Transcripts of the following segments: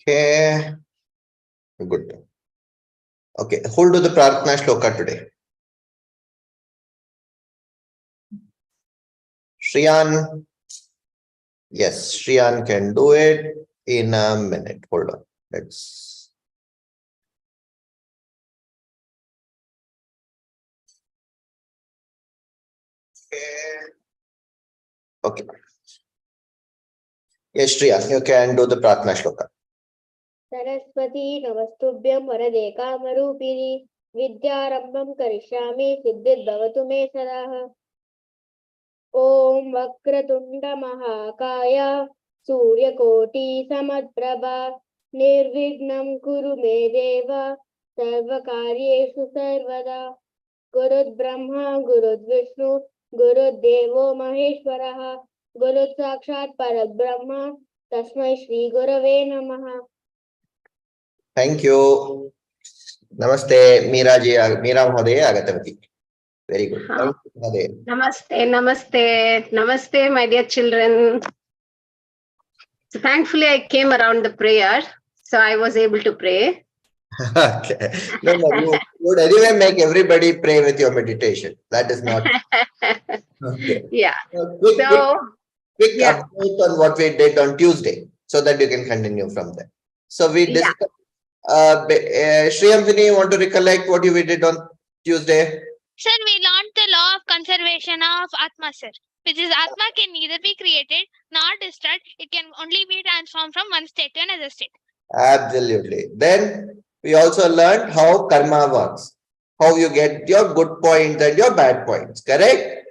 Okay, good. Okay, who will do the Prarthana Shloka today? Shriyan. Yes, Shriyan can do it in a minute. Hold on. Let's. Okay. Yes, Shriyan, you can do the Prarthana Shloka. Saraswati नमस्तुभ्यं वरदे कामरूपिणी विद्यारम्भं करिष्यामि सिद्धिर्भवतु मे सदा। ॐ वक्रतुण्ड महाकाय सूर्यकोटि समप्रभा निर्विघ्नं कुरु मे देव सर्वकार्येषु सर्वदा। गुरुर्ब्रह्मा गुरुर्विष्णु गुरुर्देवो महेश्वरः गुरुसाक्षात् परब्रह्म तस्मै श्री गुरवे नमः। Thank you. Namaste, Meera ji. Meera Mahoday Agatavati. Very good. Namaste, my dear children. So thankfully, I came around the prayer, so I was able to pray. Okay. No, you would anyway make everybody pray with your meditation. That is not. Okay. Yeah. Quick update on what we did on Tuesday, so that you can continue from there. So we discussed. Shriyamvini, you want to recollect what we did on Tuesday? Sir, we learned the law of conservation of Atma, sir, which is Atma can neither be created nor destroyed. It can only be transformed from one state to another state. Absolutely. Then we also learned how karma works, how you get your good points and your bad points, correct?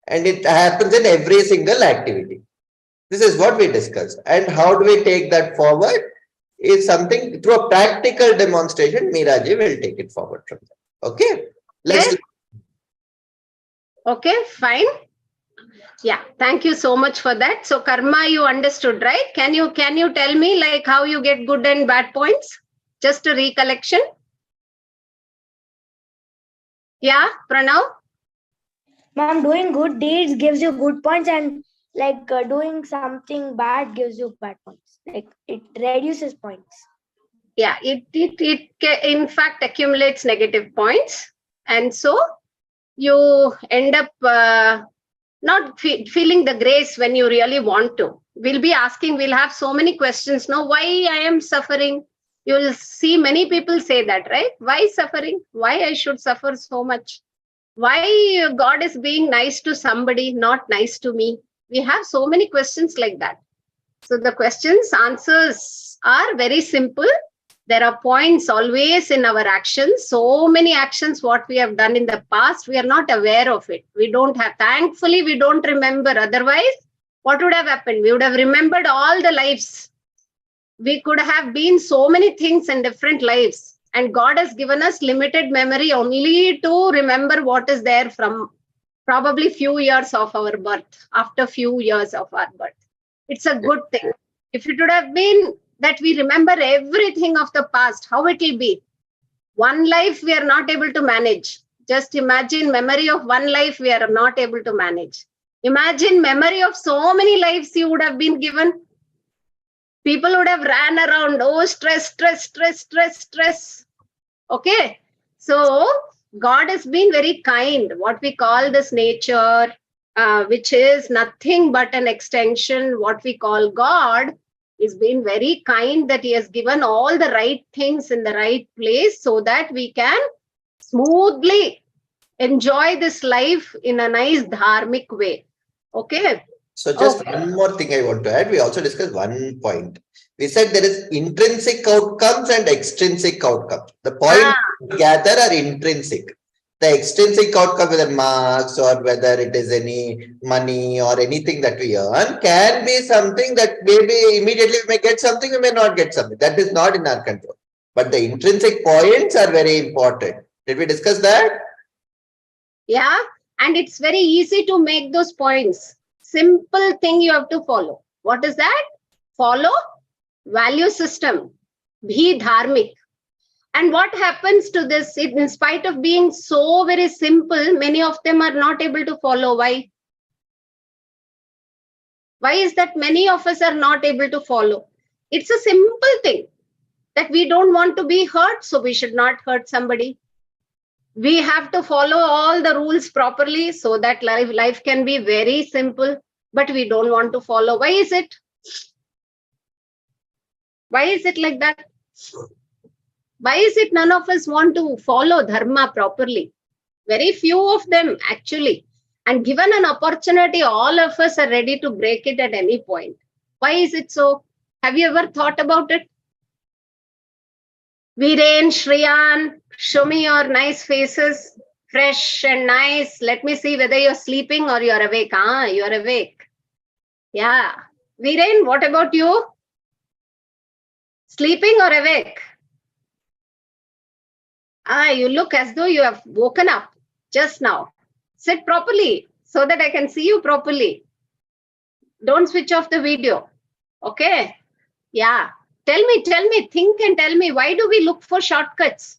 And it happens in every single activity. This is what we discussed. And how do we take that forward? Is something through a practical demonstration. Meera ji will take it forward from there. Okay? Let's. Okay, fine. Yeah, thank you so much for that. So karma, you understood, right? Can you tell me like how you get good and bad points? Just a recollection. Yeah, Pranav? Ma'am, doing good deeds gives you good points, and like doing something bad gives you bad points. Like it reduces points. Yeah, it in fact accumulates negative points, and so you end up not feeling the grace when you really want to. We'll be asking, we'll have so many questions. No, why I am suffering? You will see many people say that, right? Why suffering? Why I should suffer so much? Why God is being nice to somebody, not nice to me? We have so many questions like that. So the answers are very simple. There are points always in our actions. So many actions, what we have done in the past, we are not aware of it. We don't have, thankfully, we don't remember. Otherwise, what would have happened? We would have remembered all the lives. We could have been so many things in different lives. And God has given us limited memory only to remember what is there from probably few years of our birth, after few years of our birth. It's a good thing. If it would have been that we remember everything of the past, how it will be? One life we are not able to manage. Just imagine memory of one life we are not able to manage. Imagine memory of so many lives you would have been given. People would have ran around, oh, stress. Okay. So God has been very kind. What we call this nature, which is nothing but an extension, what we call God, is been very kind that he has given all the right things in the right place so that we can smoothly enjoy this life in a nice dharmic way. Okay. So just one more thing I want to add. We also discussed one point. We said there is intrinsic outcomes and extrinsic outcomes. The point we gather are intrinsic. The extrinsic outcome, whether marks or whether it is any money or anything that we earn, can be something that maybe immediately we may get something, we may not get something. That is not in our control. But the intrinsic points are very important. Did we discuss that? Yeah, and it's very easy to make those points. Simple thing you have to follow. What is that? Follow value system. Be dharmic. And what happens to this, in spite of being so very simple, many of them are not able to follow. Why? Why is that many of us are not able to follow? It's a simple thing. that we don't want to be hurt, so we should not hurt somebody. We have to follow all the rules properly so that life can be very simple, but we don't want to follow. Why is it? Why is it like that? Why is it none of us want to follow dharma properly? Very few of them actually. And given an opportunity, all of us are ready to break it at any point. Why is it so? Have you ever thought about it? Viren, Shriyan, show me your nice faces, fresh and nice. Let me see whether you're sleeping or you're awake. Ah, you're awake. Yeah. Viren, what about you? Sleeping or awake? Ah, you look as though you have woken up just now. Sit properly so that I can see you properly. Don't switch off the video. Okay? Yeah. Tell me, think and tell me, why do we look for shortcuts?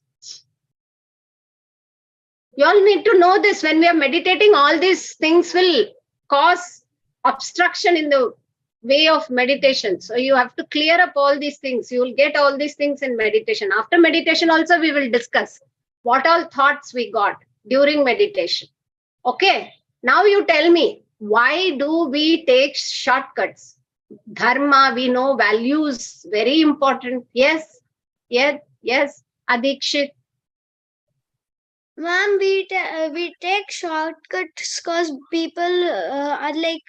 You all need to know this. When we are meditating, all these things will cause obstruction in the way of meditation. So you have to clear up all these things. You will get all these things in meditation. After meditation also, we will discuss what all thoughts we got during meditation. Okay, now you tell me, why do we take shortcuts? Dharma, we know, values, very important. Yes, Adikshit. Ma'am, we take shortcuts because people are like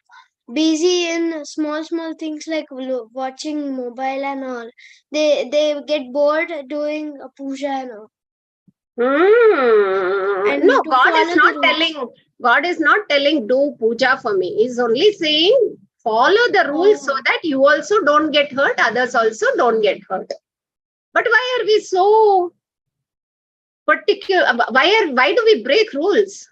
busy in small things like watching mobile and all. They get bored doing a puja and all. And No, to God is follow not the rules. telling. God is not telling do puja for me. He's only saying follow the rules so that you also don't get hurt, others also don't get hurt. But why are we so particular? Why do we break rules?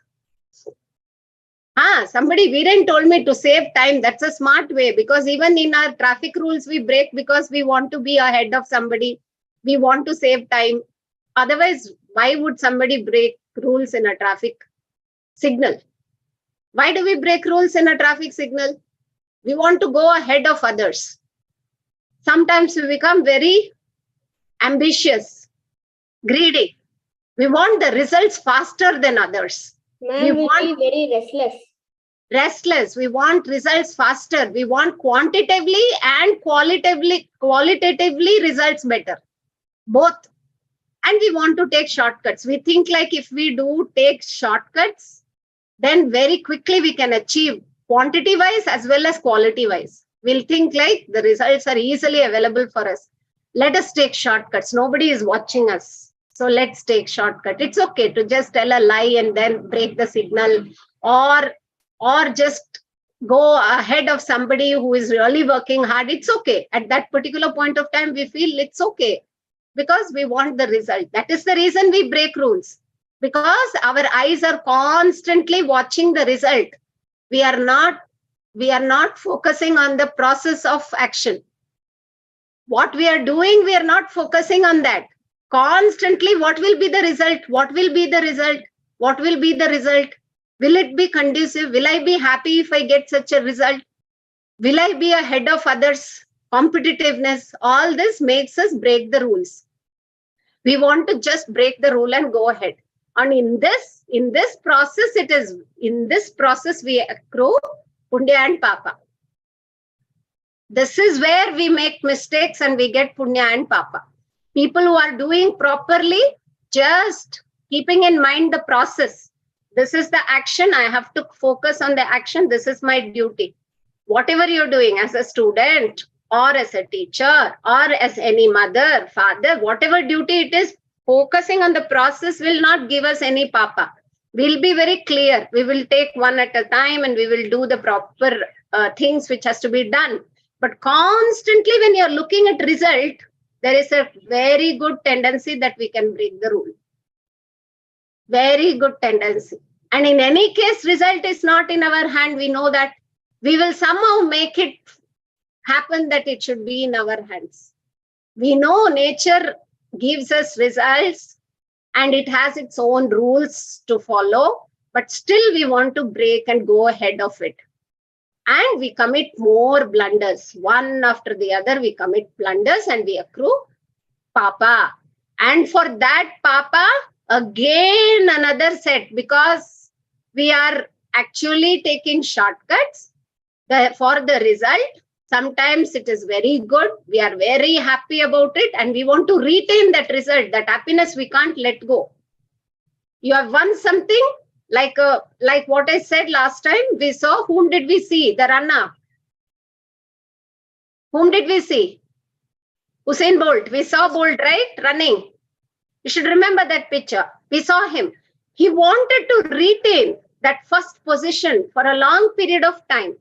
Somebody, Viren told me to save time. That's a smart way, because even in our traffic rules, we break because we want to be ahead of somebody. We want to save time. Otherwise, why would somebody break rules in a traffic signal? Why do we break rules in a traffic signal? We want to go ahead of others. Sometimes we become very ambitious, greedy. We want the results faster than others. We want very restless. We want results faster. We want quantitatively and qualitatively results better. Both. And we want to take shortcuts. We think like if we do take shortcuts, then very quickly we can achieve quantity wise as well as quality wise. We'll think like the results are easily available for us. Let us take shortcuts. Nobody is watching us. So let's take shortcut. It's okay to just tell a lie and then break the signal, or just go ahead of somebody who is really working hard. It's okay. At that particular point of time, we feel it's okay because we want the result. That is the reason we break rules, because our eyes are constantly watching the result. We are not focusing on the process of action. What we are doing, we are not focusing on that. Constantly, what will be the result? What will be the result? What will be the result? Will it be conducive? Will I be happy if I get such a result? Will I be ahead of others? Competitiveness, all this makes us break the rules. We want to just break the rule and go ahead. And in this process, we accrue punya and papa. This is where we make mistakes and we get punya and papa. People who are doing properly, just keeping in mind the process. This is the action. I have to focus on the action. This is my duty. Whatever you're doing as a student or as a teacher or as any mother, father, whatever duty it is, focusing on the process will not give us any papa. We'll be very clear. We will take one at a time and we will do the proper things which has to be done. But constantly when you're looking at result, there is a very good tendency that we can break the rule. Very good tendency. And in any case, result is not in our hand. We know that we will somehow make it happen that it should be in our hands. We know nature gives us results and it has its own rules to follow, but still we want to break and go ahead of it. And we commit more blunders. One after the other, we commit blunders and we accrue Papa. And for that Papa, again another set, because we are actually taking shortcuts for the result. Sometimes it is very good. We are very happy about it and we want to retain that result. That happiness we can't let go. You have won something, like what I said last time. We saw, whom did we see? The runner. Whom did we see? Usain Bolt. We saw Bolt, right? Running. You should remember that picture. We saw him. He wanted to retain that first position for a long period of time.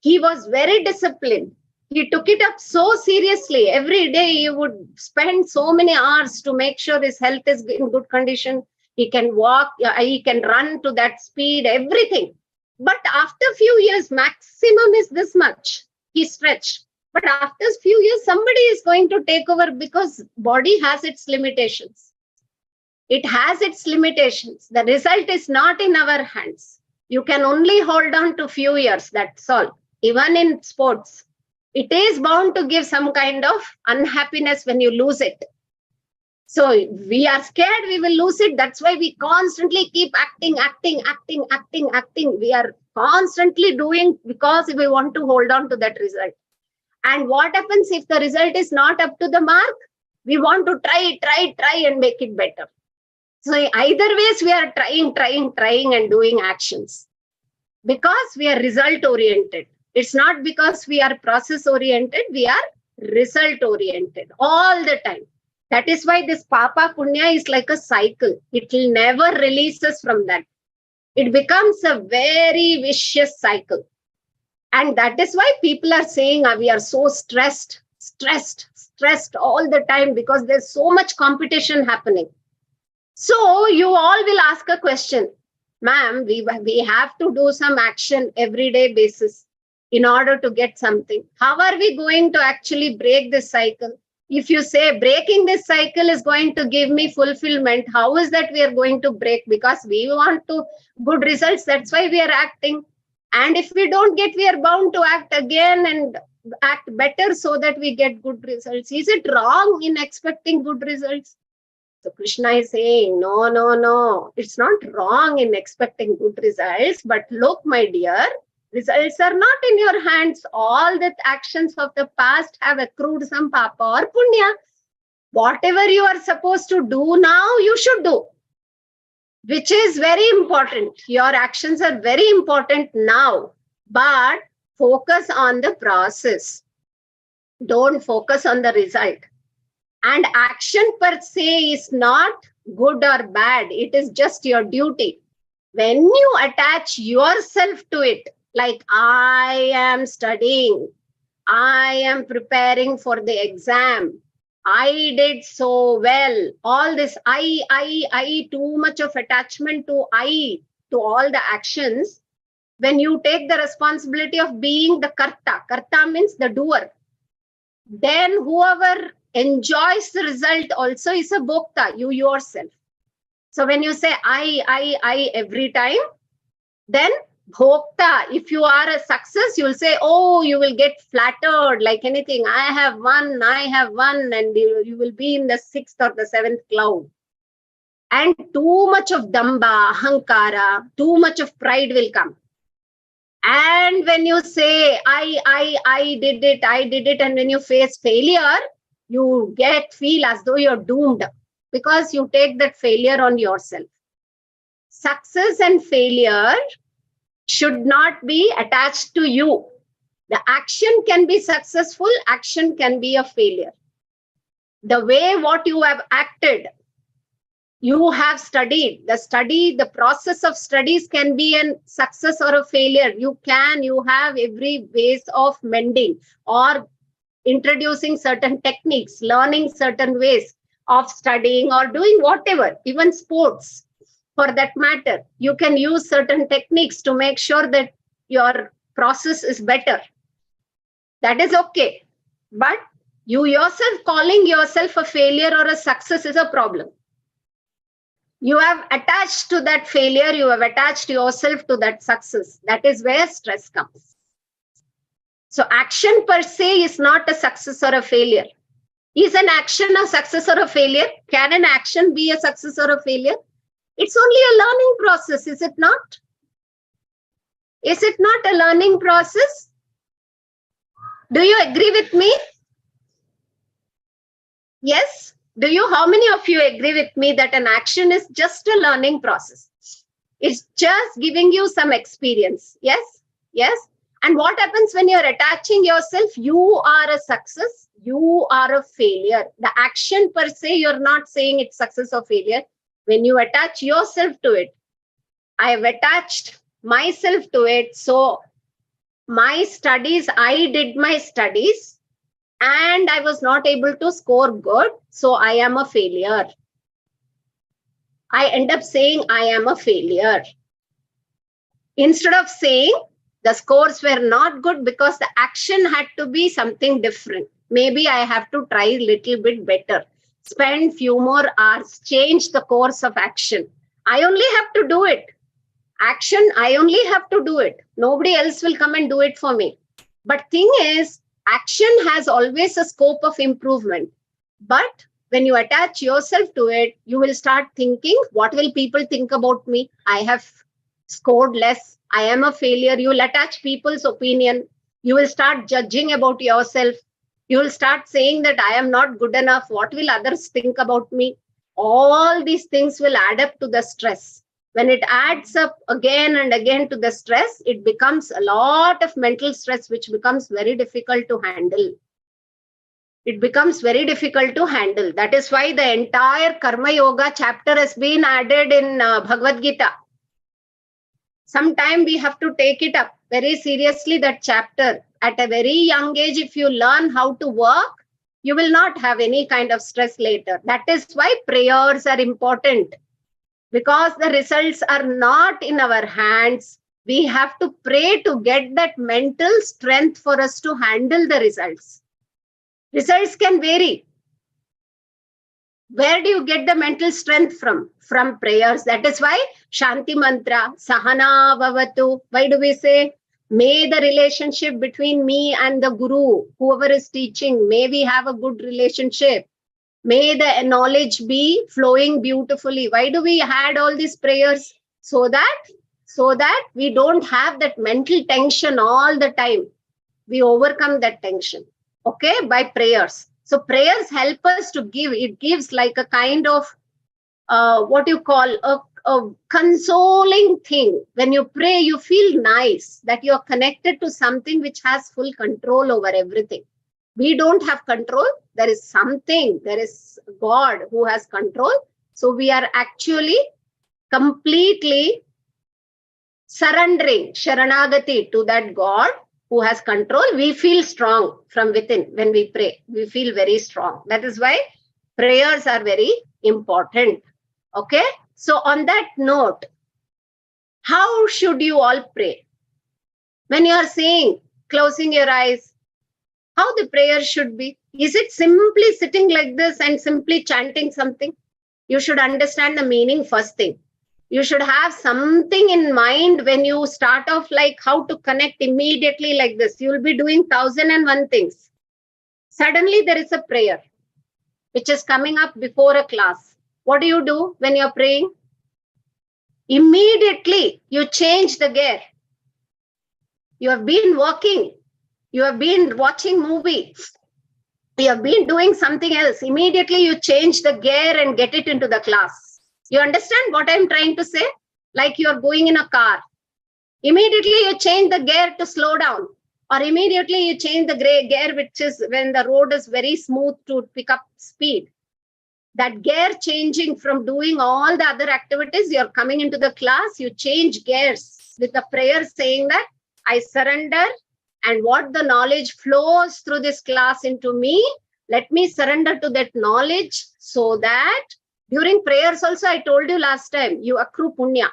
He was very disciplined. He took it up so seriously. Every day he would spend so many hours to make sure his health is in good condition. He can walk, he can run to that speed, everything. But after a few years, maximum is this much. He stretched. But after a few years, somebody is going to take over, because body has its limitations. It has its limitations. The result is not in our hands. You can only hold on to few years, that's all. Even in sports, it is bound to give some kind of unhappiness when you lose it. So we are scared we will lose it. That's why we constantly keep acting. We are constantly doing, because we want to hold on to that result. And what happens if the result is not up to the mark? We want to try and make it better. So either ways, we are trying and doing actions, because we are result oriented. It's not because we are process oriented, we are result oriented all the time. That is why this Papa Punya is like a cycle. It will never release us from that. It becomes a very vicious cycle. And that is why people are saying we are so stressed all the time, because there's so much competition happening. So you all will ask a question, ma'am, we have to do some action everyday basis in order to get something. How are we going to actually break this cycle? If you say breaking this cycle is going to give me fulfillment, how is that we are going to break? Because we want to good results. That's why we are acting. And if we don't get, we are bound to act again and act better so that we get good results. Is it wrong in expecting good results? So Krishna is saying, no. It's not wrong in expecting good results. But look, my dear, results are not in your hands. All the actions of the past have accrued some papa or punya. Whatever you are supposed to do now, you should do, which is very important. Your actions are very important now, but focus on the process. Don't focus on the result. And action per se is not good or bad. It is just your duty. When you attach yourself to it, like I am studying, I am preparing for the exam, I did so well, all this I, too much of attachment to I, to all the actions. When you take the responsibility of being the karta means the doer, then whoever enjoys the result also is a bhokta, you yourself. So when you say I every time, then bhokta, if you are a success, you'll say, oh, you will get flattered like anything. I have won, and you will be in the 6th or the 7th cloud. And too much of damba, ahankara, too much of pride will come. And when you say, I did it, and when you face failure, you feel as though you're doomed, because you take that failure on yourself. Success and failure should not be attached to you. The action can be successful, action can be a failure. The way what you have acted, you have studied. The process of studies can be a success or a failure. You have every ways of mending or introducing certain techniques, learning certain ways of studying or doing whatever, even sports. For that matter, you can use certain techniques to make sure that your process is better. That is okay. But you yourself calling yourself a failure or a success is a problem. You have attached to that failure, you have attached yourself to that success. That is where stress comes. So action per se is not a success or a failure. Is an action a success or a failure? Can an action be a success or a failure? It's only a learning process, is it not? Is it not a learning process? Do you agree with me? Yes? How many of you agree with me that an action is just a learning process? It's just giving you some experience. Yes? Yes? And what happens when you're attaching yourself? You are a success, you are a failure. The action per se, you're not saying it's success or failure. When you attach yourself to it, I have attached myself to it. So my studies, I did my studies and I was not able to score good. So I am a failure. I end up saying I am a failure. Instead of saying the scores were not good because the action had to be something different. Maybe I have to try a little bit better. Spend few more hours, change the course of action. I only have to do it. Action, I only have to do it. Nobody else will come and do it for me. But thing is, action has always a scope of improvement. But when you attach yourself to it, you will start thinking, what will people think about me? I have scored less. I am a failure. You will attach people's opinion. You will start judging about yourself. You will start saying that I am not good enough. What will others think about me? All these things will add up to the stress. When it adds up again and again to the stress, it becomes a lot of mental stress, which becomes very difficult to handle. It becomes very difficult to handle. That is why the entire Karma Yoga chapter has been added in Bhagavad Gita. Sometime we have to take it up very seriously, that chapter. At a very young age, if you learn how to work, you will not have any kind of stress later. That is why prayers are important. Because the results are not in our hands, we have to pray to get that mental strength for us to handle the results. Results can vary. Where do you get the mental strength from? From prayers. That is why Shanti Mantra, Sahana Bhavatu. Why do we say, may the relationship between me and the Guru, whoever is teaching, may we have a good relationship. May the knowledge be flowing beautifully. Why do we add all these prayers? So that we don't have that mental tension all the time. We overcome that tension, okay, by prayers. So prayers help us to give. It gives like a kind of what you call a consoling thing. When you pray, you feel nice that you're connected to something which has full control over everything. We don't have control. There is something, there is God who has control. So we are actually completely surrendering, Sharanagati, to that God who has control. We feel strong from within when we pray. We feel very strong. That is why prayers are very important. Okay. So on that note, how should you all pray? When you are saying, closing your eyes, how the prayer should be? Is it simply sitting like this and simply chanting something? You should understand the meaning first thing. You should have something in mind when you start off, like how to connect immediately like this. You will be doing 1001 things. Suddenly there is a prayer which is coming up before a class. What do you do when you're praying? Immediately you change the gear. You have been working. You have been watching movie. You have been doing something else. Immediately you change the gear and get it into the class. You understand what I'm trying to say? Like you are going in a car. Immediately you change the gear to slow down. Or immediately you change the gear, which is when the road is very smooth, to pick up speed. That gear changing from doing all the other activities, you're coming into the class, you change gears with a prayer saying that I surrender. And what the knowledge flows through this class into me, let me surrender to that knowledge, so that during prayers also, I told you last time, you accrue punya.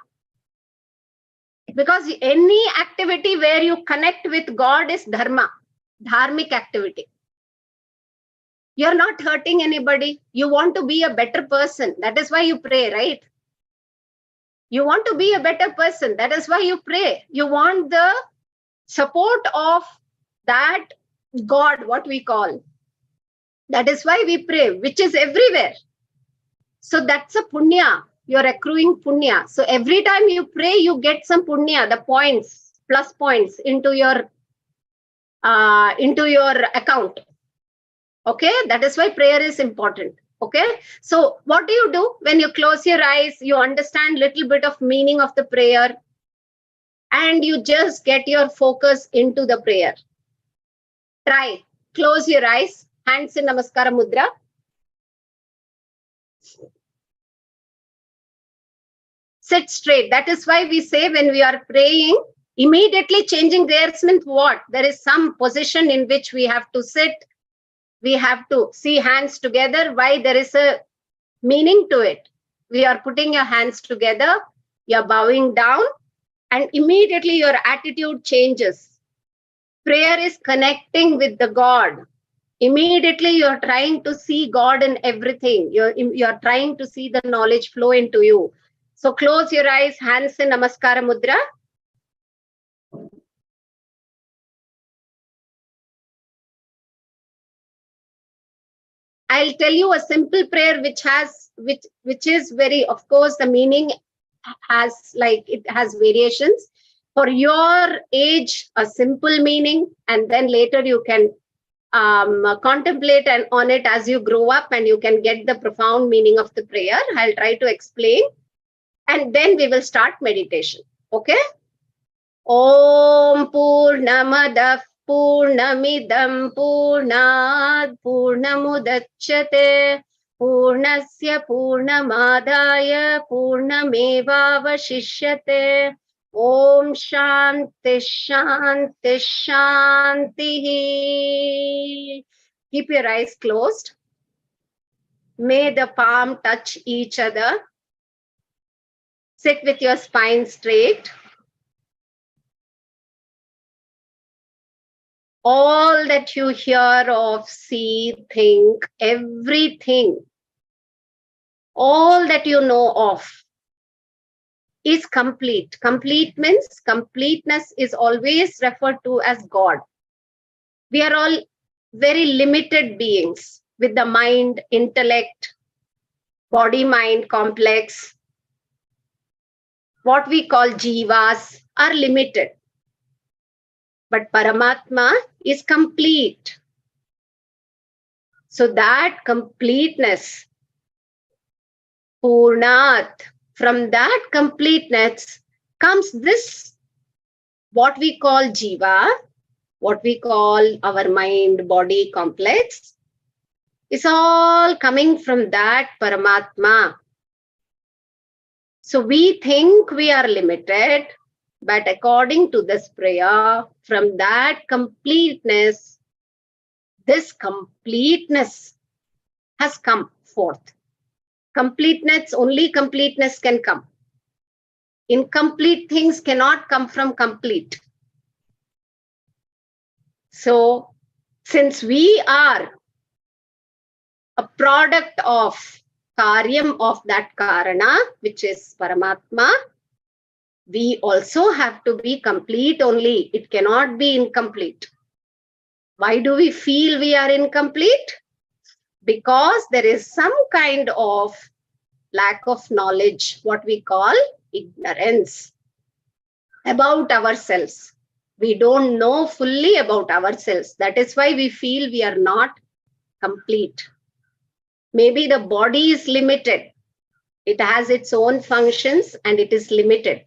Because any activity where you connect with God is dharma, dharmic activity. You're not hurting anybody. You want to be a better person. That is why you pray, right? You want to be a better person. That is why you pray. You want the support of that God, what we call. That is why we pray, which is everywhere. So that's a punya. You're accruing punya. So every time you pray, you get some punya, the points, plus points into your account. Okay, that is why prayer is important. Okay, so what do you do when you close your eyes? You understand little bit of meaning of the prayer, and you just get your focus into the prayer. Try. Close your eyes. Hands in Namaskara Mudra. Sit straight. That is why we say when we are praying, immediately changing gears means what? There is some position in which we have to sit. We have to see hands together. Why? There is a meaning to it. We are putting your hands together. You're bowing down, and immediately your attitude changes. Prayer is connecting with the God. Immediately you're trying to see God in everything. You're trying to see the knowledge flow into you. So close your eyes, hands in Namaskara Mudra. I'll tell you a simple prayer which is very, of course, the meaning it has variations. For your age, a simple meaning, and then later you can contemplate on it as you grow up, and you can get the profound meaning of the prayer. I'll try to explain, and then we will start meditation. Okay? Om Purnamadav Purnamidam Purnad Purnamudachyate Purnasya Purnamadaya Purnamevavashishyate. Om Shanti Shanti Shanti. Keep your eyes closed. May the palm touch each other. Sit with your spine straight. All that you hear of, see, think, everything, all that you know of is complete. Complete means completeness is always referred to as God. We are all very limited beings with the mind, intellect, body-mind complex. What we call jivas are limited. But Paramatma is complete. So that completeness, Purnat, from that completeness comes this, what we call jiva, what we call our mind body complex, is all coming from that Paramatma. So we think we are limited, but according to this prayer, from that completeness, this completeness has come forth. Completeness, only completeness can come. Incomplete things cannot come from complete. So, since we are a product of karyam of that karana, which is Paramatma, we also have to be complete only. It cannot be incomplete. Why do we feel we are incomplete? Because there is some kind of lack of knowledge, what we call ignorance about ourselves. We don't know fully about ourselves. That is why we feel we are not complete. Maybe the body is limited. It has its own functions and it is limited.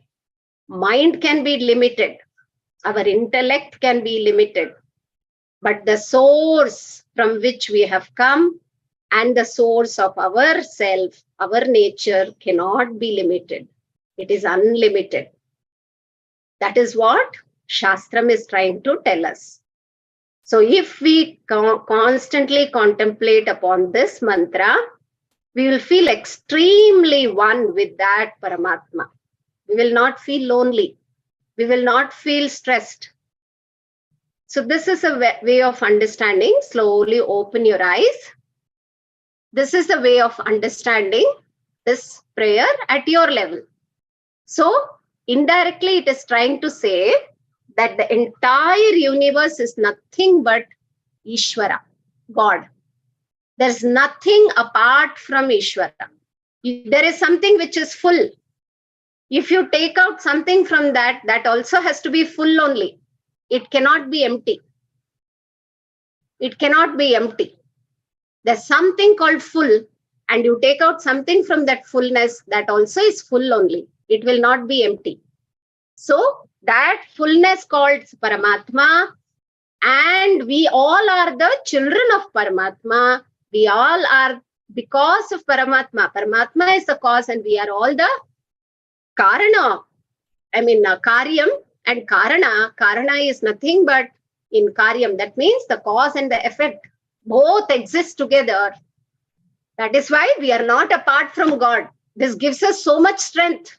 Mind can be limited. Our intellect can be limited. But the source from which we have come and the source of our self, our nature cannot be limited. It is unlimited. That is what Shastram is trying to tell us. So if we constantly contemplate upon this mantra, we will feel extremely one with that Paramatma. We will not feel lonely. We will not feel stressed. So this is a way of understanding. Slowly open your eyes. This is a way of understanding this prayer at your level. So indirectly it is trying to say that the entire universe is nothing but Ishvara, God. There's nothing apart from Ishvara. There is something which is full. If you take out something from that, that also has to be full only. It cannot be empty. It cannot be empty. There's something called full, and you take out something from that fullness, that also is full only. It will not be empty. So that fullness called Paramatma, and we all are the children of Paramatma. We all are because of Paramatma. Paramatma is the cause, and we are all the Karana. Karyam and Karana. Karana is nothing but in Karyam. That means the cause and the effect both exist together. That is why we are not apart from God. This gives us so much strength.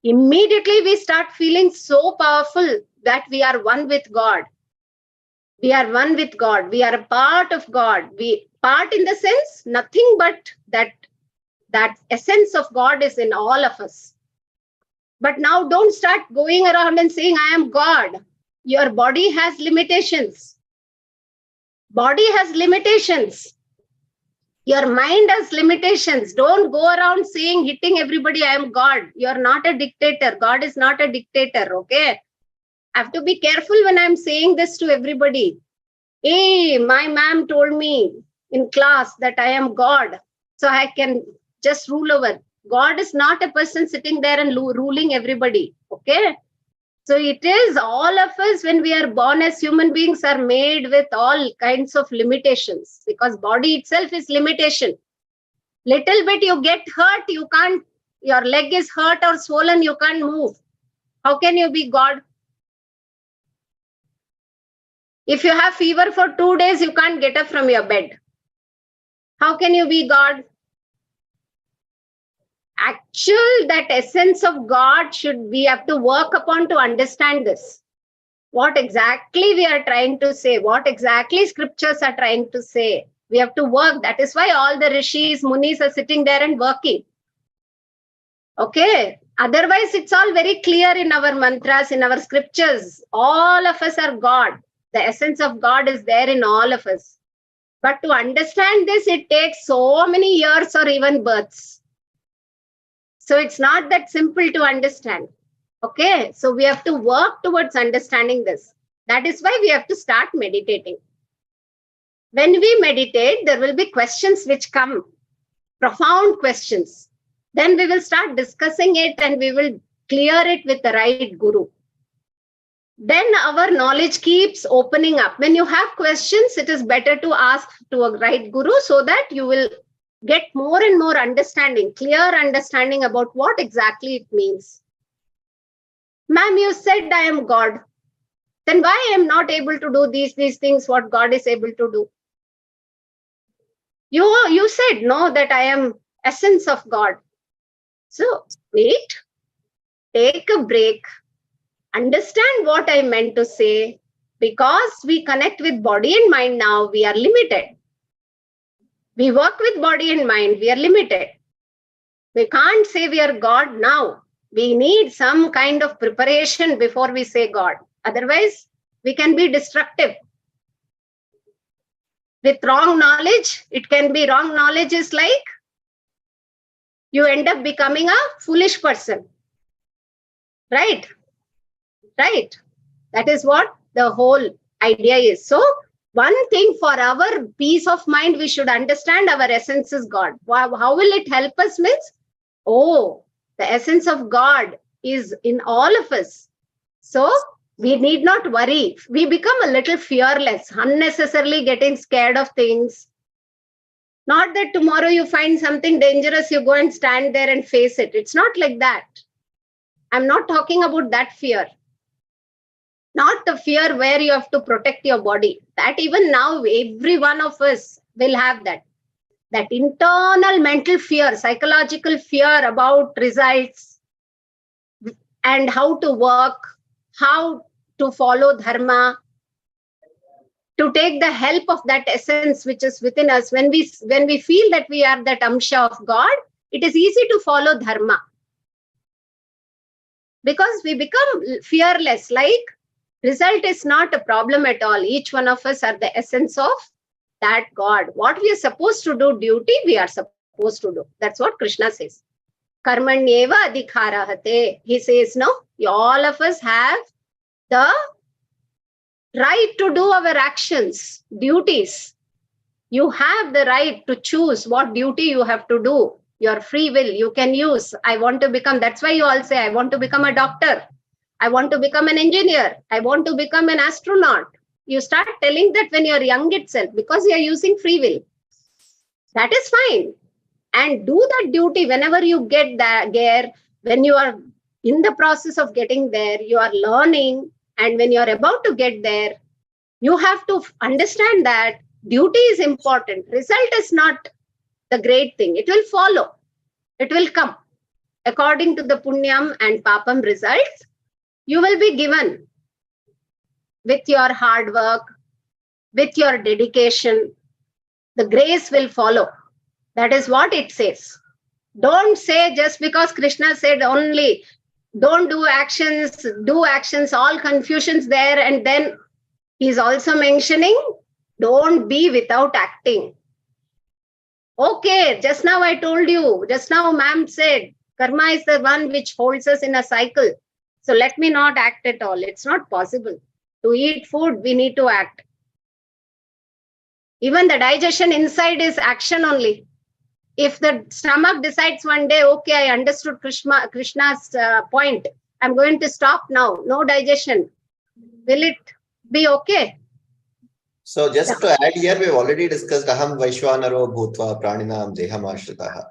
Immediately we start feeling so powerful that we are one with God. We are one with God. We are a part of God. We part in the sense, nothing but that essence of God is in all of us. But now don't start going around and saying, I am God. Your body has limitations. Body has limitations. Your mind has limitations. Don't go around saying, hitting everybody, I am God. You're not a dictator. God is not a dictator, okay? I have to be careful when I'm saying this to everybody. Hey, my ma'am told me in class that I am God, so I can just rule over. God is not a person sitting there and ruling everybody, okay? So it is all of us, when we are born as human beings, are made with all kinds of limitations, because body itself is limitation. Little bit you get hurt, you can't, your leg is hurt or swollen, you can't move. How can you be God? If you have fever for 2 days, you can't get up from your bed. How can you be God? Actual, that essence of God we have to work upon to understand this. What exactly we are trying to say, what exactly scriptures are trying to say. We have to work. That is why all the rishis, munis are sitting there and working. Okay. Otherwise, it's all very clear in our mantras, in our scriptures. All of us are God. The essence of God is there in all of us. But to understand this, it takes so many years or even births. So it's not that simple to understand. Okay, so we have to work towards understanding this. That is why we have to start meditating. When we meditate, there will be questions which come, profound questions. Then we will start discussing it and we will clear it with the right guru. Then our knowledge keeps opening up. When you have questions, it is better to ask to a right guru so that you will get more and more understanding, clear understanding about what exactly it means. Ma'am, you said I am God. Then why I am not able to do these things what God is able to do? You said no, that I am essence of God. So wait, take a break, understand what I meant to say. Because we connect with body and mind now, we are limited. We work with body and mind, we are limited. We can't say we are God now. We need some kind of preparation before we say God. Otherwise, we can be destructive. With wrong knowledge, it can be wrong knowledge is like you end up becoming a foolish person. Right? Right? That is what the whole idea is. So, one thing for our peace of mind, we should understand our essence is God. How will it help us means? Oh, the essence of God is in all of us. So we need not worry. We become a little fearless, unnecessarily getting scared of things. Not that tomorrow you find something dangerous, you go and stand there and face it. It's not like that. I'm not talking about that fear. Not the fear where you have to protect your body. That even now, every one of us will have that. That internal mental fear, psychological fear about results and how to work, how to follow dharma, to take the help of that essence which is within us. When we feel that we are that amsha of God, it is easy to follow dharma. Because we become fearless, like result is not a problem at all. Each one of us are the essence of that God. What we are supposed to do, duty, we are supposed to do. That's what Krishna says. Karmanyeva adhikarahate. He says, no, all of us have the right to do our actions, duties. You have the right to choose what duty you have to do. Your free will, you can use. I want to become, that's why you all say, I want to become a doctor. I want to become an engineer. I want to become an astronaut. You start telling that when you're young itself, because you're using free will. That is fine. And do that duty whenever you get there, when you are in the process of getting there, you are learning. And when you're about to get there, you have to understand that duty is important. Result is not the great thing. It will follow. It will come. According to the punyam and papam results, you will be given with your hard work, with your dedication. The grace will follow. That is what it says. Don't say just because Krishna said only, don't do actions, all confusions there. And then he's also mentioning, don't be without acting. Okay, just now I told you, just now ma'am said, karma is the one which holds us in a cycle. So let me not act at all. It's not possible. To eat food, we need to act. Even the digestion inside is action only. If the stomach decides one day, okay, I understood Krishna's point, I'm going to stop now, no digestion, will it be okay? So just to add here, we've already discussed Aham Vaishwanaro Bhutva Praninam Deham Ashritaha.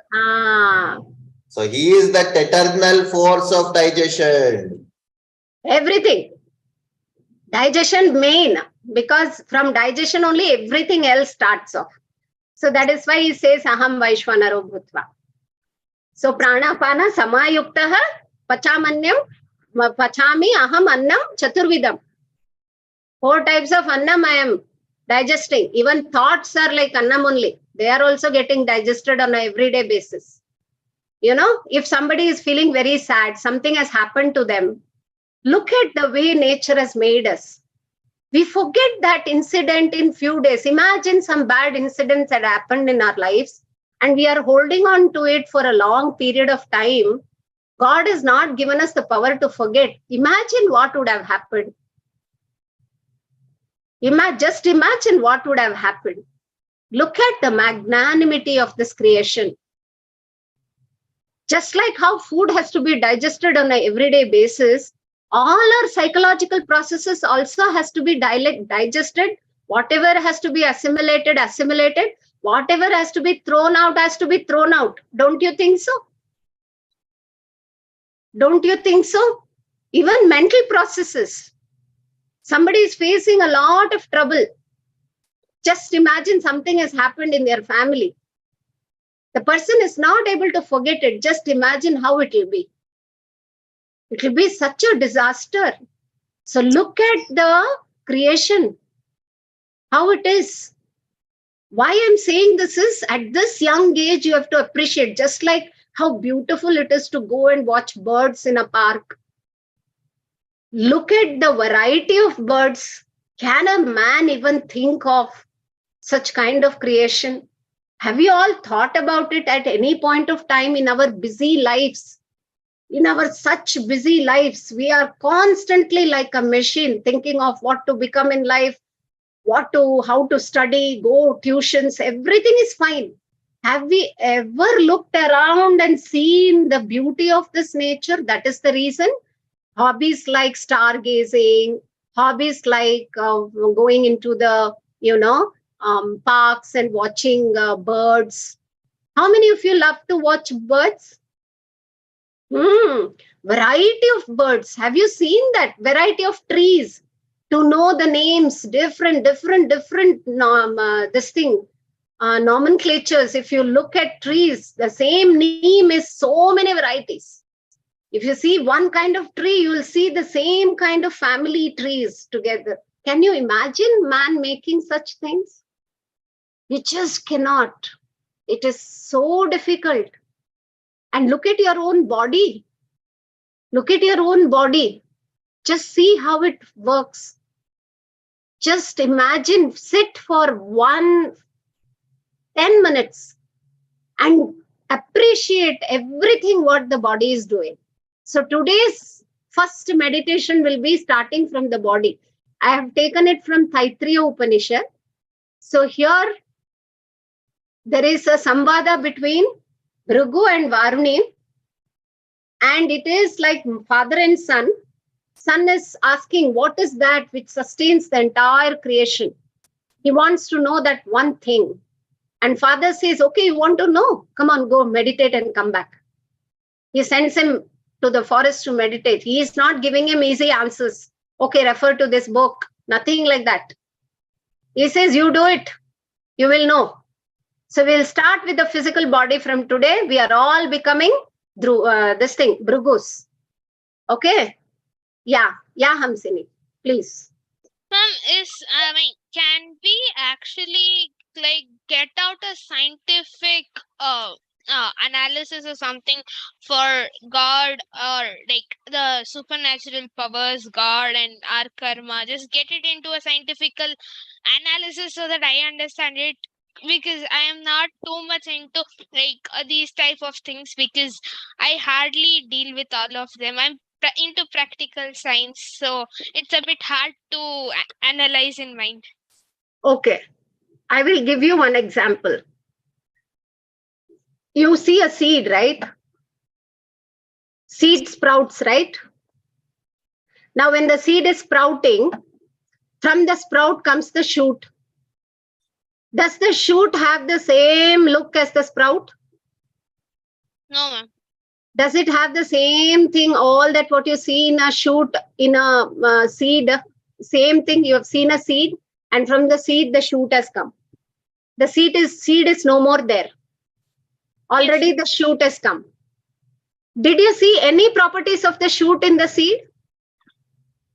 So he is that eternal force of digestion. Everything. Digestion main, because from digestion only everything else starts off. So that is why he says Aham Vaishwanaro Bhutva. So Pranapana Samayuktaha Pachamanyam Pachami Aham Annam Chaturvidam. 4 types of Annam I am digesting. Even thoughts are like Annam only. They are also getting digested on an everyday basis. You know, if somebody is feeling very sad, something has happened to them, look at the way nature has made us. We forget that incident in few days. Imagine some bad incidents that happened in our lives and we are holding on to it for a long period of time. God has not given us the power to forget. Imagine what would have happened. Just imagine what would have happened. Look at the magnanimity of this creation. Just like how food has to be digested on an everyday basis, all our psychological processes also has to be digested. Whatever has to be assimilated. Whatever has to be thrown out has to be thrown out. Don't you think so? Don't you think so? Even mental processes. Somebody is facing a lot of trouble. Just imagine something has happened in their family. The person is not able to forget it. Just imagine how it will be. It will be such a disaster. So look at the creation, how it is. Why I'm saying this is, at this young age, you have to appreciate, just like how beautiful it is to go and watch birds in a park. Look at the variety of birds. Can a man even think of such kind of creation? Have you all thought about it at any point of time in our busy lives? In our such busy lives, we are constantly like a machine thinking of what to become in life, how to study, go tuitions, everything is fine. Have we ever looked around and seen the beauty of this nature? That is the reason. Hobbies like stargazing, hobbies like going into the, parks and watching birds. How many of you love to watch birds? Variety of birds. Have you seen that? Variety of trees. To know the names, different nomenclatures. If you look at trees, the same name is so many varieties. If you see one kind of tree, you will see the same kind of family trees together. Can you imagine man making such things? You just cannot. It is so difficult. And look at your own body. Look at your own body. Just see how it works. Just imagine, sit for 10 minutes and appreciate everything what the body is doing. So today's first meditation will be starting from the body. I have taken it from Taittiriya Upanishad. So here there is a samvada between Bhrigu and Varuni, and it is like father and son. Son is asking, what is that which sustains the entire creation? He wants to know that one thing. And father says, okay, you want to know? Come on, go meditate and come back. He sends him to the forest to meditate. He is not giving him easy answers. Okay, refer to this book. Nothing like that. He says, you do it. You will know. So we'll start with the physical body from today. We are all becoming Bhrigus. Okay? Yeah, Hamsini, please. Can we actually like get out a scientific analysis or something for God, or like the supernatural powers, God and our karma? Just get it into a scientific analysis so that I understand it, because I am not too much into like these type of things, because I hardly deal with all of them. I'm into practical science, so it's a bit hard to analyze in mind. Okay, I will give you one example. You see a seed, right? Seed sprouts, right? Now, when the seed is sprouting, from the sprout comes the shoot. Does the shoot have the same look as the sprout? No, ma'am. Does it have the same thing, all that what you see in a shoot, in a seed, same thing? You have seen a seed, and from the seed, the shoot has come. The seed is no more there. Already Yes. the shoot has come. Did you see any properties of the shoot in the seed?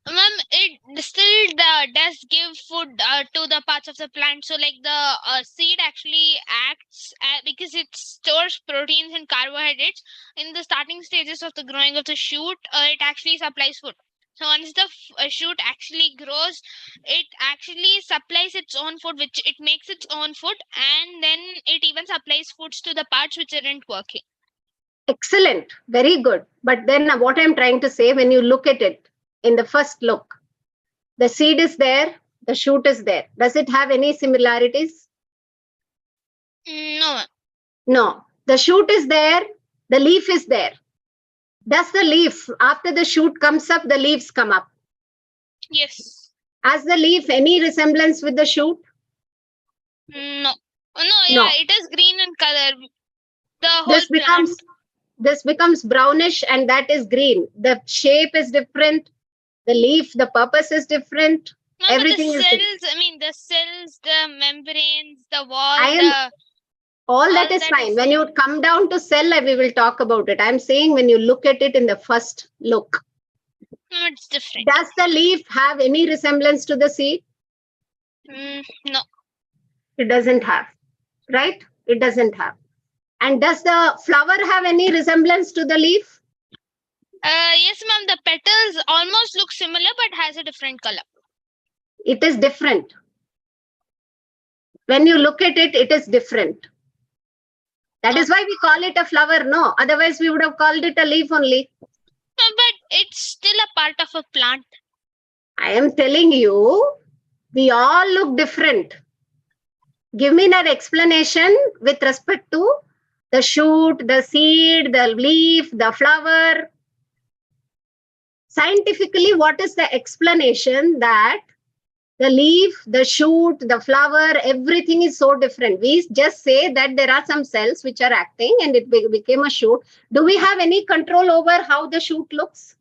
Ma'am, it still does give food to the parts of the plant. So like the seed actually acts because it stores proteins and carbohydrates in the starting stages of the growing of the shoot. It actually supplies food. So once the shoot actually grows, it actually supplies its own food, which it makes its own food, and then it even supplies foods to the parts which aren't working. Excellent, very good. But then what I'm trying to say, when you look at it in the first look, the seed is there, the shoot is there. Does it have any similarities? No. No. The shoot is there, the leaf is there. Does the leaf, after the shoot comes up, the leaves come up? Yes. Has the leaf any resemblance with the shoot? No. Yeah, it is green in color. The whole plant. This becomes brownish, and that is green. The shape is different. The leaf, the purpose is different. No, Everything but is the different. cells, the cells, the membranes, the wall, All that is that fine. is When you come down to cell, we will talk about it. I'm saying when you look at it in the first look. No, it's different. Does the leaf have any resemblance to the seed? No. It doesn't have, right? It doesn't have. And does the flower have any resemblance to the leaf? Yes, ma'am. The petals almost look similar, but has a different color. It is different. When you look at it, it is different. That is why we call it a flower. No, otherwise we would have called it a leaf only. But it's still a part of a plant. I am telling you, we all look different. Give me that explanation with respect to the shoot, the seed, the leaf, the flower. Scientifically, what is the explanation that the leaf, the shoot, the flower, everything is so different? We just say that there are some cells which are acting and it became a shoot. Do we have any control over how the shoot looks?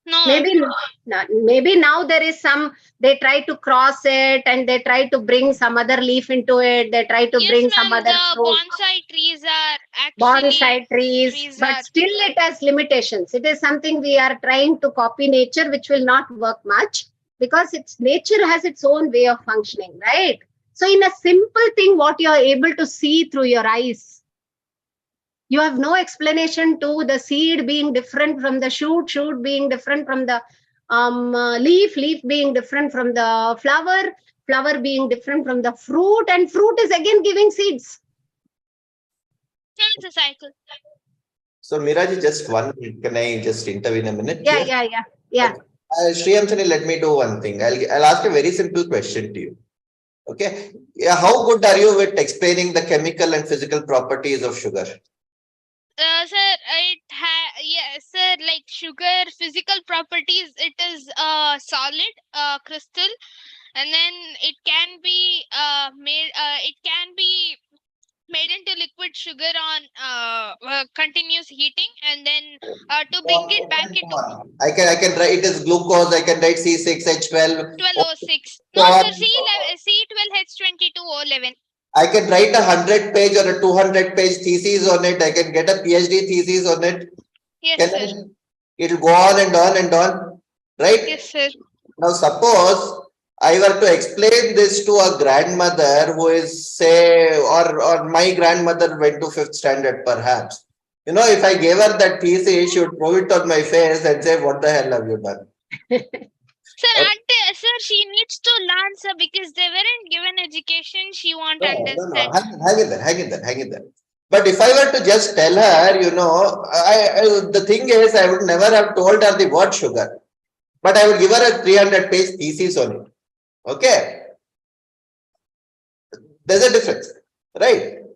No. Maybe now there is some, they try to cross it and they try to bring some other leaf into it. They try to bring some other the fruit. bonsai trees are actually Bonsai trees, but still it has limitations. It is something we are trying to copy nature, which will not work much because nature has its own way of functioning, right? So in a simple thing, what you are able to see through your eyes, you have no explanation to the seed being different from the shoot being different from the leaf, leaf being different from the flower, flower being different from the fruit, and fruit is again giving seeds. It's a cycle. So Meeraji, just one, can I just intervene a minute Yeah, here? yeah. Okay. Sri Anthony, let me do one thing. I'll ask a very simple question to you. Okay. Yeah, how good are you with explaining the chemical and physical properties of sugar? Sir, yes, sir. Like sugar, physical properties, it is solid, crystal, and then it can be made. It can be made into liquid sugar on continuous heating, and then to bring it back into I can write it as glucose. I can write C6H12. 1206. No, sir. C12H22O11. I can write 100-page or a 200-page thesis on it. I can get a PhD thesis on it. Yes, sir. It'll go on and on and on, right? Yes, sir. Now, suppose I were to explain this to a grandmother who is, say, or my grandmother went to 5th standard, perhaps. You know, if I gave her that thesis, she would throw it on my face and say, "What the hell have you done?" Sir, she needs to learn, sir, because they weren't given education. She won't understand. Hang in there. But if I were to just tell her, you know, the thing is, I would never have told her the word sugar, but I would give her a 300-page thesis on it. Okay, there's a difference, right?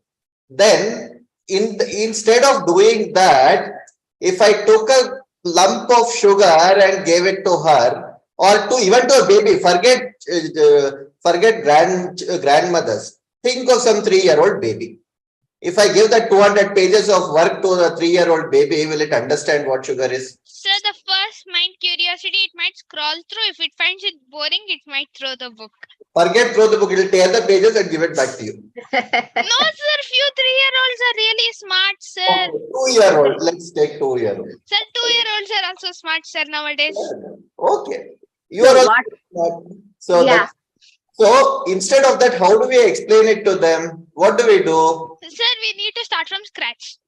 Then, instead of doing that, if I took a lump of sugar and gave it to her, or to even to a baby, forget grandmothers. Think of some 3-year-old baby. If I give that 200 pages of work to a 3-year-old baby, will it understand what sugar is? Sir, the first mind curiosity, it might scroll through. If it finds it boring, it might throw the book. Forget throw the book. It will tear the pages and give it back to you. No, sir. Few 3-year-olds are really smart, sir. Okay, 2-year-old. Let's take 2-year-old. Sir, 2-year-olds are also smart, sir, nowadays. Okay. You are also smart. So, Yeah. so instead of that, how do we explain it to them? What do we do? Sir, we need to start from scratch.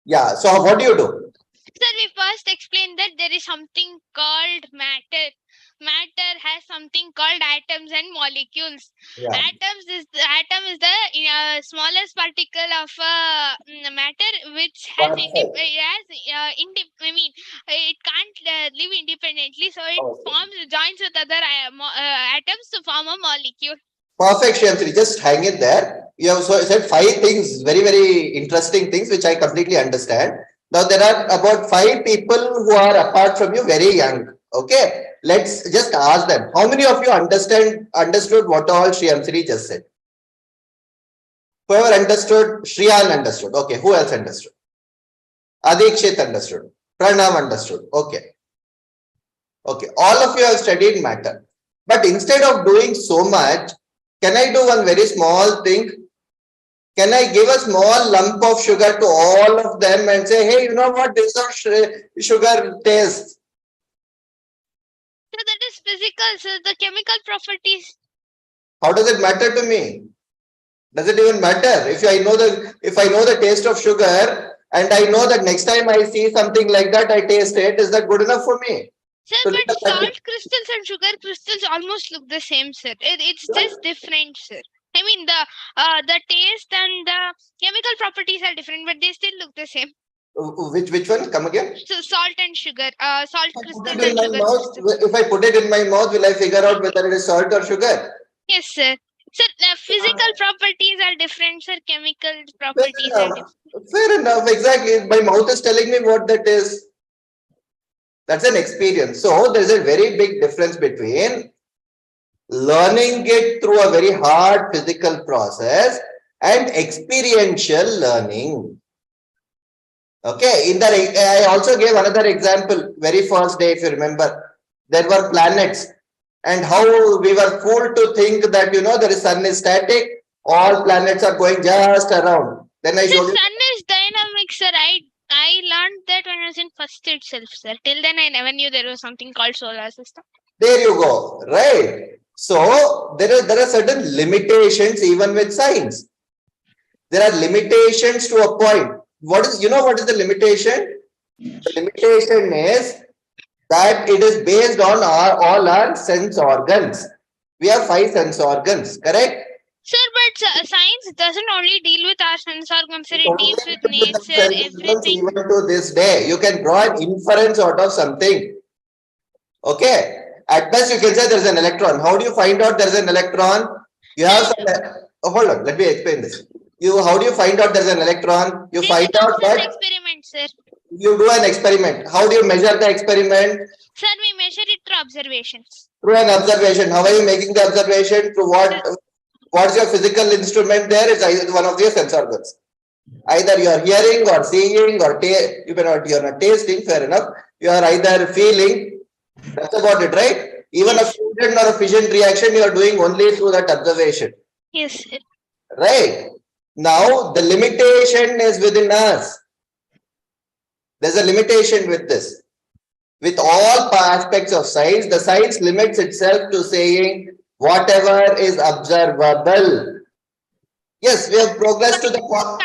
Yeah. So what do you do? Sir, we first explain that there is something called matter. Matter has something called atoms and molecules. Yeah. Atom is the smallest particle of matter, which has it can't live independently, so it joins with other atoms to form a molecule. Perfect, Shyamsri. Just hang it there. You have said 5 things, very, very interesting things, which I completely understand. Now, there are about 5 people who are apart from you, very young. Okay. Let's just ask them. How many of you understood what all Shyamsri just said? Whoever understood, Shriyan understood. Okay. Who else understood? Adikshit understood. Pranav understood. Okay. Okay. All of you have studied matter. But instead of doing so much, can I do one very small thing? Can I give a small lump of sugar to all of them and say, hey, you know what, this is sugar taste? So that is physical, so the chemical properties. How does it matter to me? Does it even matter? If I know the taste of sugar and I know that next time I see something like that, I taste it, is that good enough for me? Sir, but salt crystals and sugar crystals almost look the same, sir. It's just different, sir. I mean, the taste and the chemical properties are different, but they still look the same. Which one? Come again? So salt and sugar, salt crystals and sugar crystals. If I put it in my mouth, will I figure out whether it is salt or sugar? Yes, sir. Sir, the physical properties are different, sir. Chemical properties are different. Fair enough. Exactly. My mouth is telling me what that is. That's an experience. So there's a very big difference between learning it through a very hard physical process and experiential learning. Okay, I also gave another example. Very first day, if you remember, there were planets, and how we were fooled to think that the sun is static, all planets are going just around. Then I showed you. Sun is dynamic, sir. I learned that when I was in first itself, sir. Till then, I never knew there was something called solar system. There you go, right? So there are certain limitations even with science. There are limitations to a point. What is the limitation? The limitation is That it is based on all our sense organs. We have 5 sense organs, correct? Sir, but science doesn't only deal with our sense organs, sir. It Only deals with with the nature, sense organs everything. even to this day. You can draw an inference out of something. Okay. At best, you can say there's an electron. How do you find out there's an electron? You have some. Oh, hold on. Let me explain this. How do you find out there's an electron? You find out Thousands that experiments, sir. you do an experiment. How do you measure the experiment? Sir, we measure it through observations. Through an observation. How are you making the observation? Through what? What's your physical instrument there? It's either one of your sense organs. Either you are hearing or seeing or you're not tasting, fair enough. You are either feeling. That's about it, right? Even a fusion or a fission reaction, you are doing only through that observation. Yes, sir. Right. Now, the limitation is within us. There's a limitation with this. With all aspects of science, the science limits itself to saying whatever is observable. Yes, we have progressed to the point.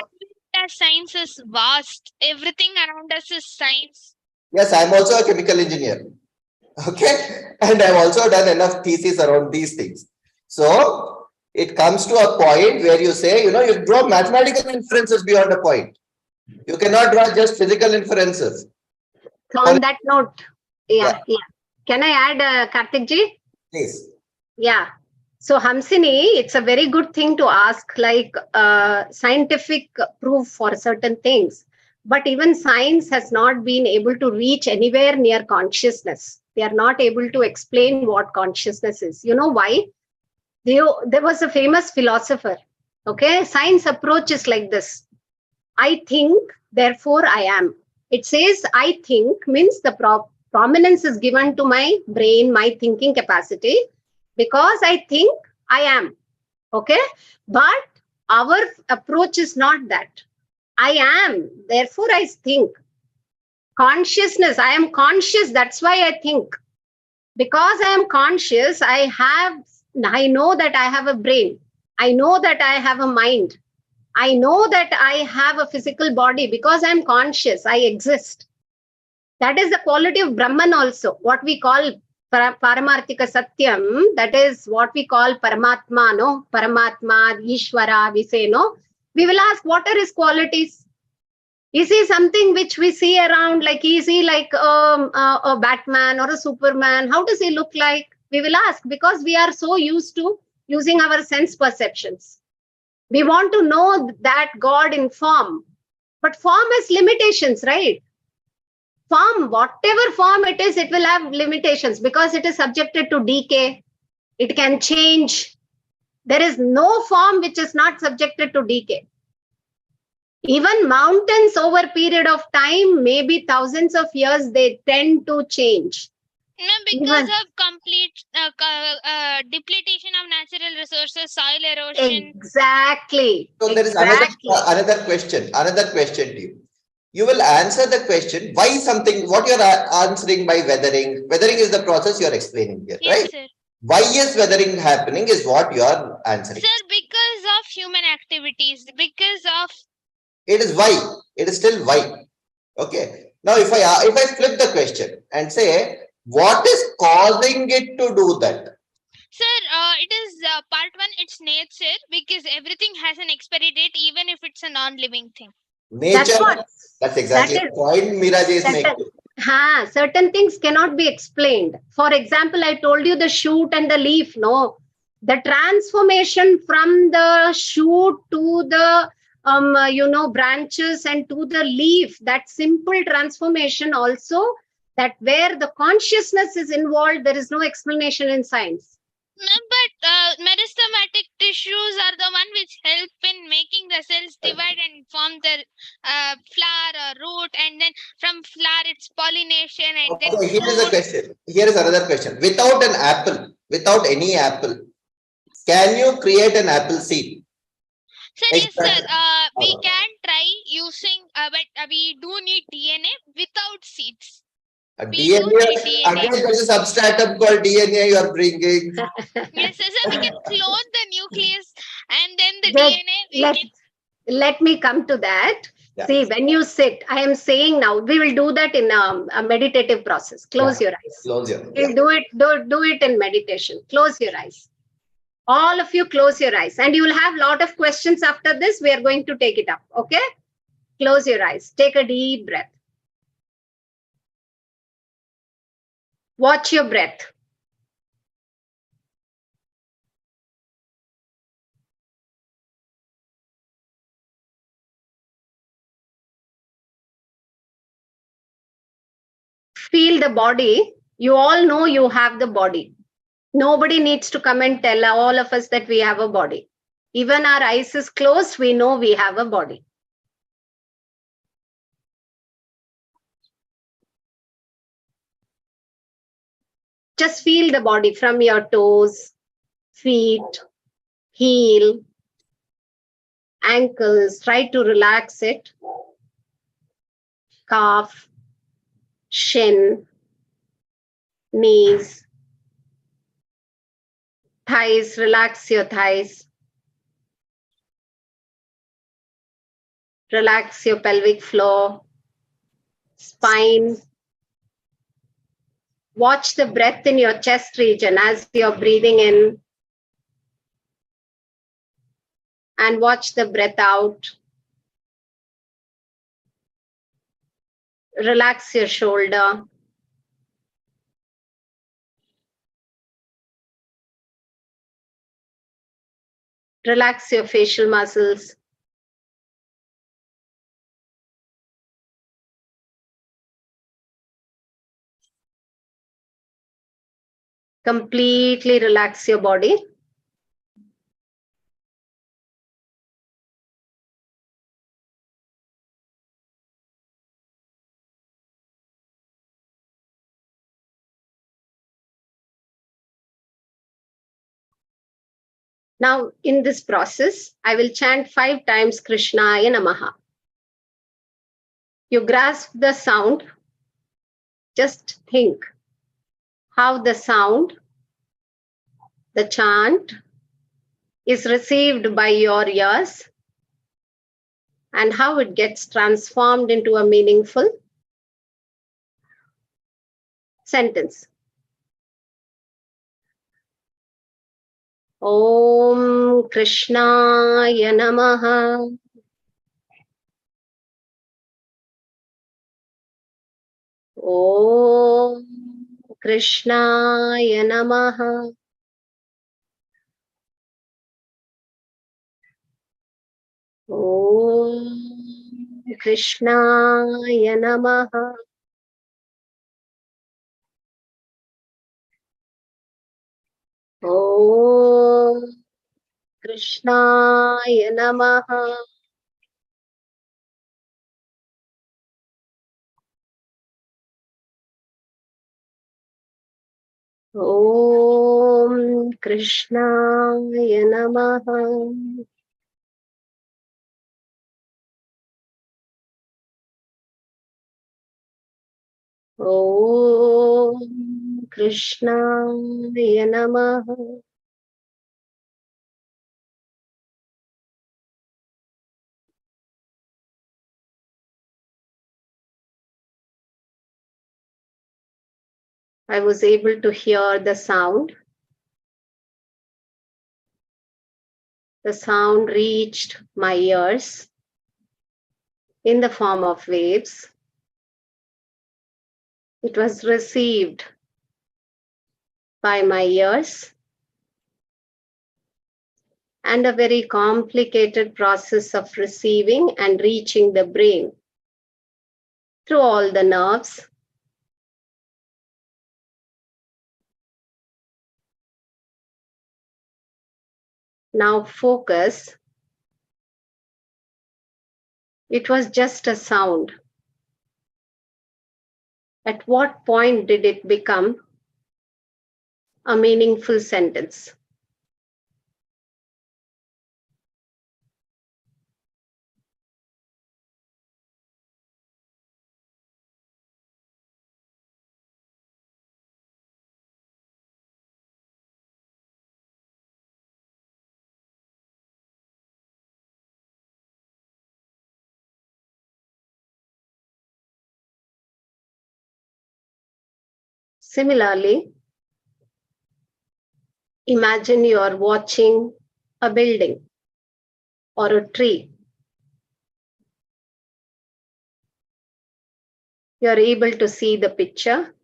Science is vast. Everything around us is science. Yes, I'm also a chemical engineer. Okay. And I've also done enough thesis around these things. So it comes to a point where you say, you draw mathematical inferences beyond a point. You cannot draw just physical inferences. So on that note, yeah. Can I add, Karthik ji? Please. Yeah. So Hamsini, it's a very good thing to ask, like scientific proof for certain things. But even science has not been able to reach anywhere near consciousness. They are not able to explain what consciousness is. You know why? There was a famous philosopher. Okay, science approach is like this. I think, therefore I am. It says I think means the prominence is given to my brain, my thinking capacity, because I think I am. Okay, but our approach is not that. I am, therefore I think. Consciousness, I am conscious, that's why I think. Because I am conscious, I know that I have a brain. I know that I have a mind. I know that I have a physical body because I am conscious, I exist. That is the quality of Brahman also, what we call Paramarthika Satyam, that is what we call Paramatma, no? Paramatma, Ishvara, we say, no? We will ask, what are his qualities? Is he something which we see around, like is he like a Batman or a Superman? How does he look like? We will ask, because we are so used to using our sense perceptions. We want to know that God in form, but form has limitations, right? Form, whatever form it is, it will have limitations because it is subjected to decay. It can change. There is no form which is not subjected to decay. Even mountains over a period of time, maybe thousands of years, they tend to change. No, because of complete depletion of natural resources, soil erosion. Exactly. So there is another question to you. You will answer the question, why something, what you are answering by weathering. Weathering is the process you are explaining here, Yes, right? Sir. Why is weathering happening is what you are answering. Sir, because of human activities, because of... It is why. It is still why. Okay. Now, if I flip the question and say, what is causing it to do that? Sir, it is part one, it's nature, because everything has an expiry date, even if it's a non-living thing. Nature, that's exactly the point Meera ji is making. Certain things cannot be explained. For example, I told you the shoot and the leaf, no? The transformation from the shoot to the branches and to the leaf, that simple transformation also, that where the consciousness is involved, there is no explanation in science. But meristematic tissues are the one which help in making the cells divide and form the flower or root, and then from flower it's pollination, and then here is a question. Here is another question. Without an apple, without any apple, can you create an apple seed? Sir, yes, sir. We can try using, but we do need DNA without seeds. DNA. Again, there's a substratum called DNA you are bringing. Yes, sir. So we can clone the nucleus and then the DNA. Let me come to that. Yeah. See, when you sit, I am saying now, we will do that in a meditative process. Close your eyes. Close your. We'll do it in meditation. Close your eyes. All of you close your eyes. And you will have a lot of questions after this. We are going to take it up. Okay? Close your eyes. Take a deep breath. Watch your breath. Feel the body. You all know you have the body. Nobody needs to come and tell all of us that we have a body. Even our eyes is closed, we know we have a body. Just feel the body from your toes, feet, heel, ankles. Try to relax it. Calf, shin, knees, thighs. Relax your thighs. Relax your pelvic floor, spine. Watch the breath in your chest region as you're breathing in. And watch the breath out. Relax your shoulder. Relax your facial muscles. Completely relax your body. Now, in this process, I will chant 5 times Krishnaya Namaha. You grasp the sound. Just think how the sound, the chant, is received by your ears and how it gets transformed into a meaningful sentence. Om Krishnaya Namaha. Om Krishnaya Namaha. Om Krishnaya Namaha. Om Krishnaya Namaha. Om Krishnaya Namaha. Om Krishnaya Namaha. I was able to hear the sound. The sound reached my ears in the form of waves. It was received by my ears, and a very complicated process of receiving and reaching the brain through all the nerves. Now focus. It was just a sound. At what point did it become a meaningful sentence? Similarly, imagine you are watching a building or a tree. You are able to see the picture.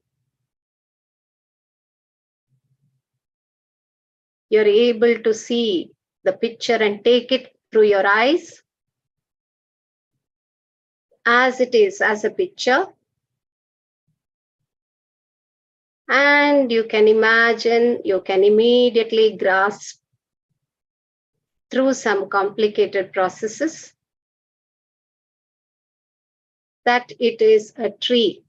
You're able to see the picture and take it through your eyes as it is, as a picture. And you can imagine, you can immediately grasp through some complicated processes that it is a tree.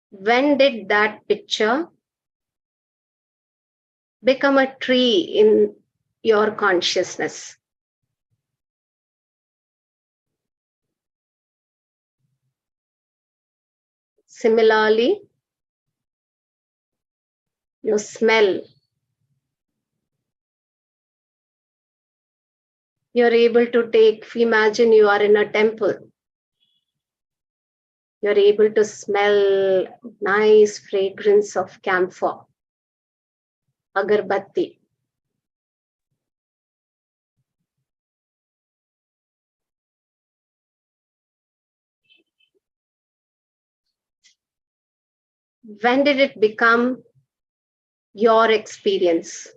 When did that picture become a tree in your consciousness? Similarly, you smell. You're able to imagine you are in a temple. You're able to smell nice fragrance of camphor, agarbatti. When did it become your experience?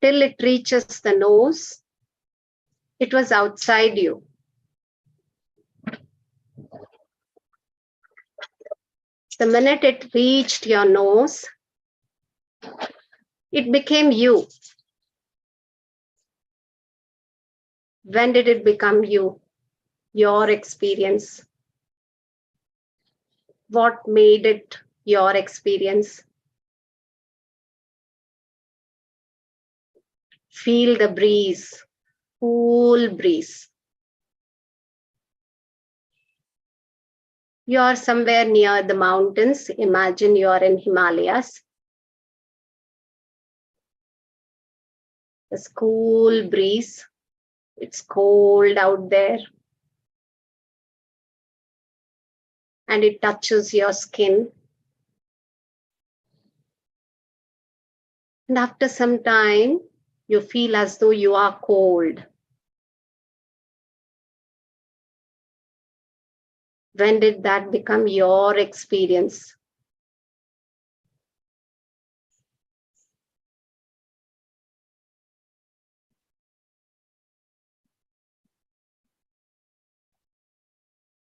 Till it reaches the nose, it was outside you. The minute it reached your nose, it became you. When did it become you? Your experience. What made it your experience? Feel the breeze, cool breeze. You are somewhere near the mountains. Imagine you are in Himalayas. This cool breeze. It's cold out there. And it touches your skin. And after some time, you feel as though you are cold. When did that become your experience?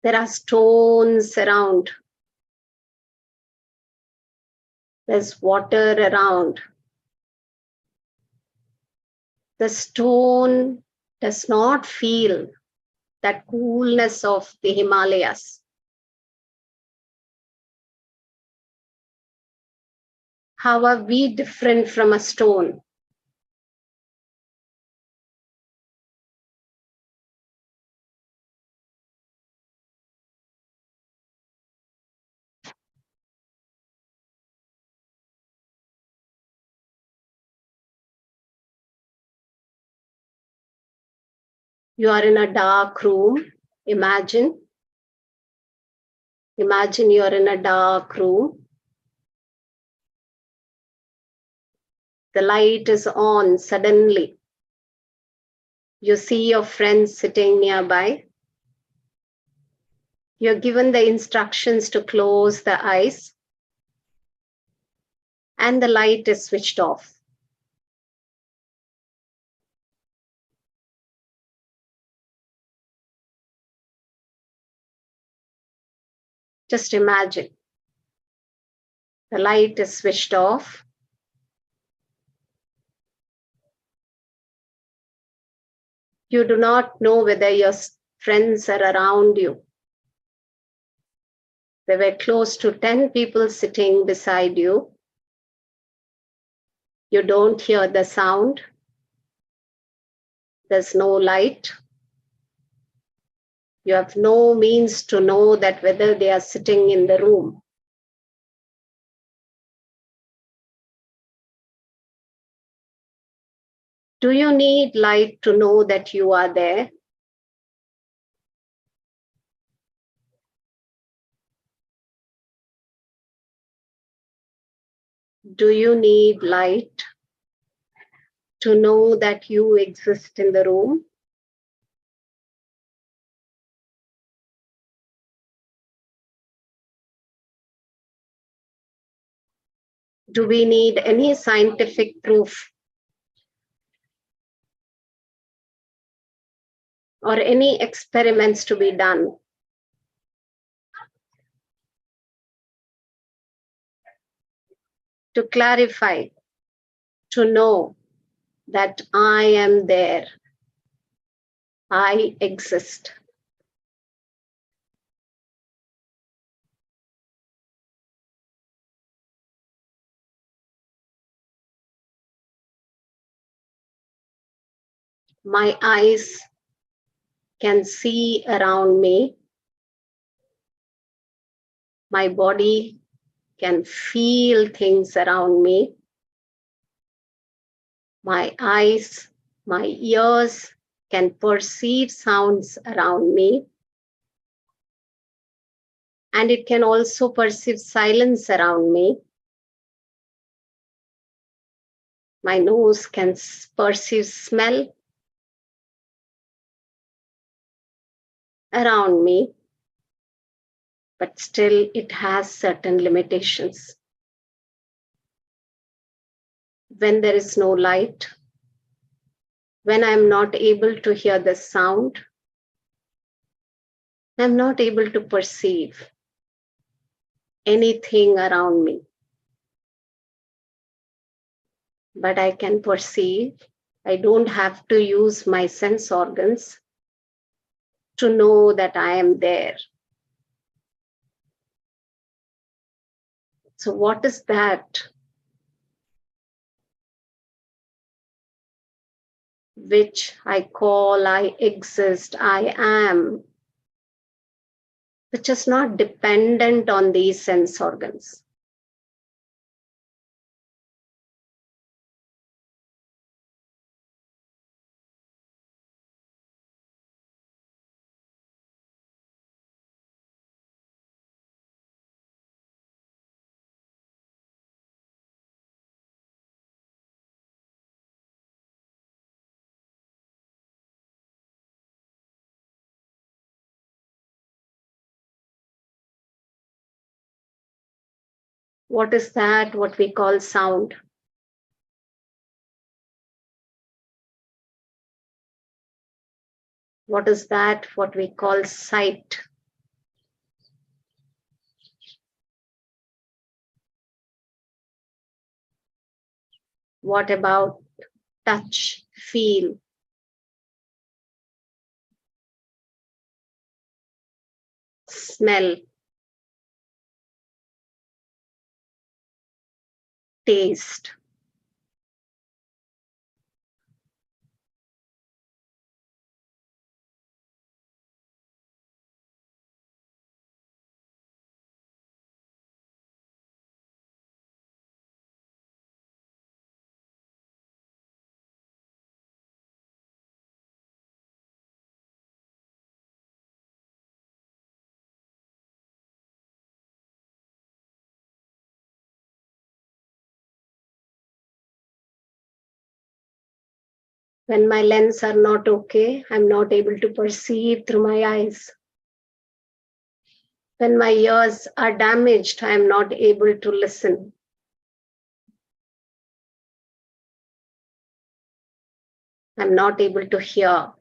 There are stones around. There's water around. The stone does not feel that coolness of the Himalayas. How are we different from a stone? You are in a dark room. Imagine you're in a dark room. The light is on suddenly. You see your friends sitting nearby. You're given the instructions to close the eyes. And the light is switched off. Just imagine. The light is switched off. You do not know whether your friends are around you. There were close to 10 people sitting beside you. You don't hear the sound. There's no light. You have no means to know that whether they are sitting in the room. Do you need light to know that you are there? Do you need light to know that you exist in the room? Do we need any scientific proof or any experiments to be done to clarify, to know that I am there, I exist? My eyes can see around me. My body can feel things around me. My eyes, my ears can perceive sounds around me. And it can also perceive silence around me. My nose can perceive smell around me, but still it has certain limitations. When there is no light, when I'm not able to hear the sound, I'm not able to perceive anything around me. But I can perceive. I don't have to use my sense organs to know that I am there. So what is that which I call I exist, I am, which is not dependent on these sense organs? What is that what we call sound? What is that what we call sight? What about touch, feel? Smell, taste? When my lens are not okay, I'm not able to perceive through my eyes. When my ears are damaged, I'm not able to listen. I'm not able to hear.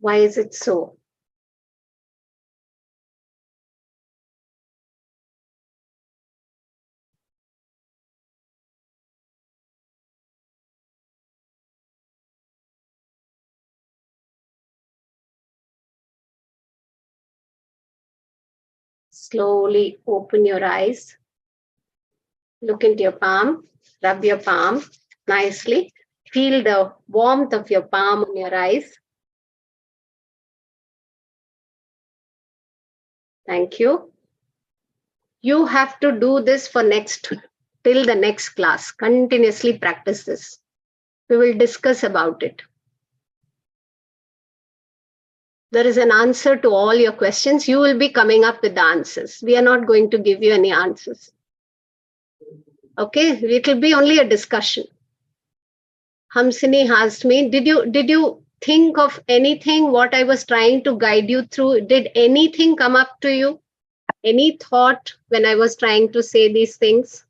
Why is it so? Slowly open your eyes. Look into your palm. Rub your palm nicely. Feel the warmth of your palm on your eyes. Thank you. You have to do this for till the next class. Continuously practice this. We will discuss about it. There is an answer to all your questions. You will be coming up with the answers. We are not going to give you any answers. Okay, it will be only a discussion. Hamsini asked me, did you think of anything what I was trying to guide you through? Did anything come up to you? Any thought when I was trying to say these things?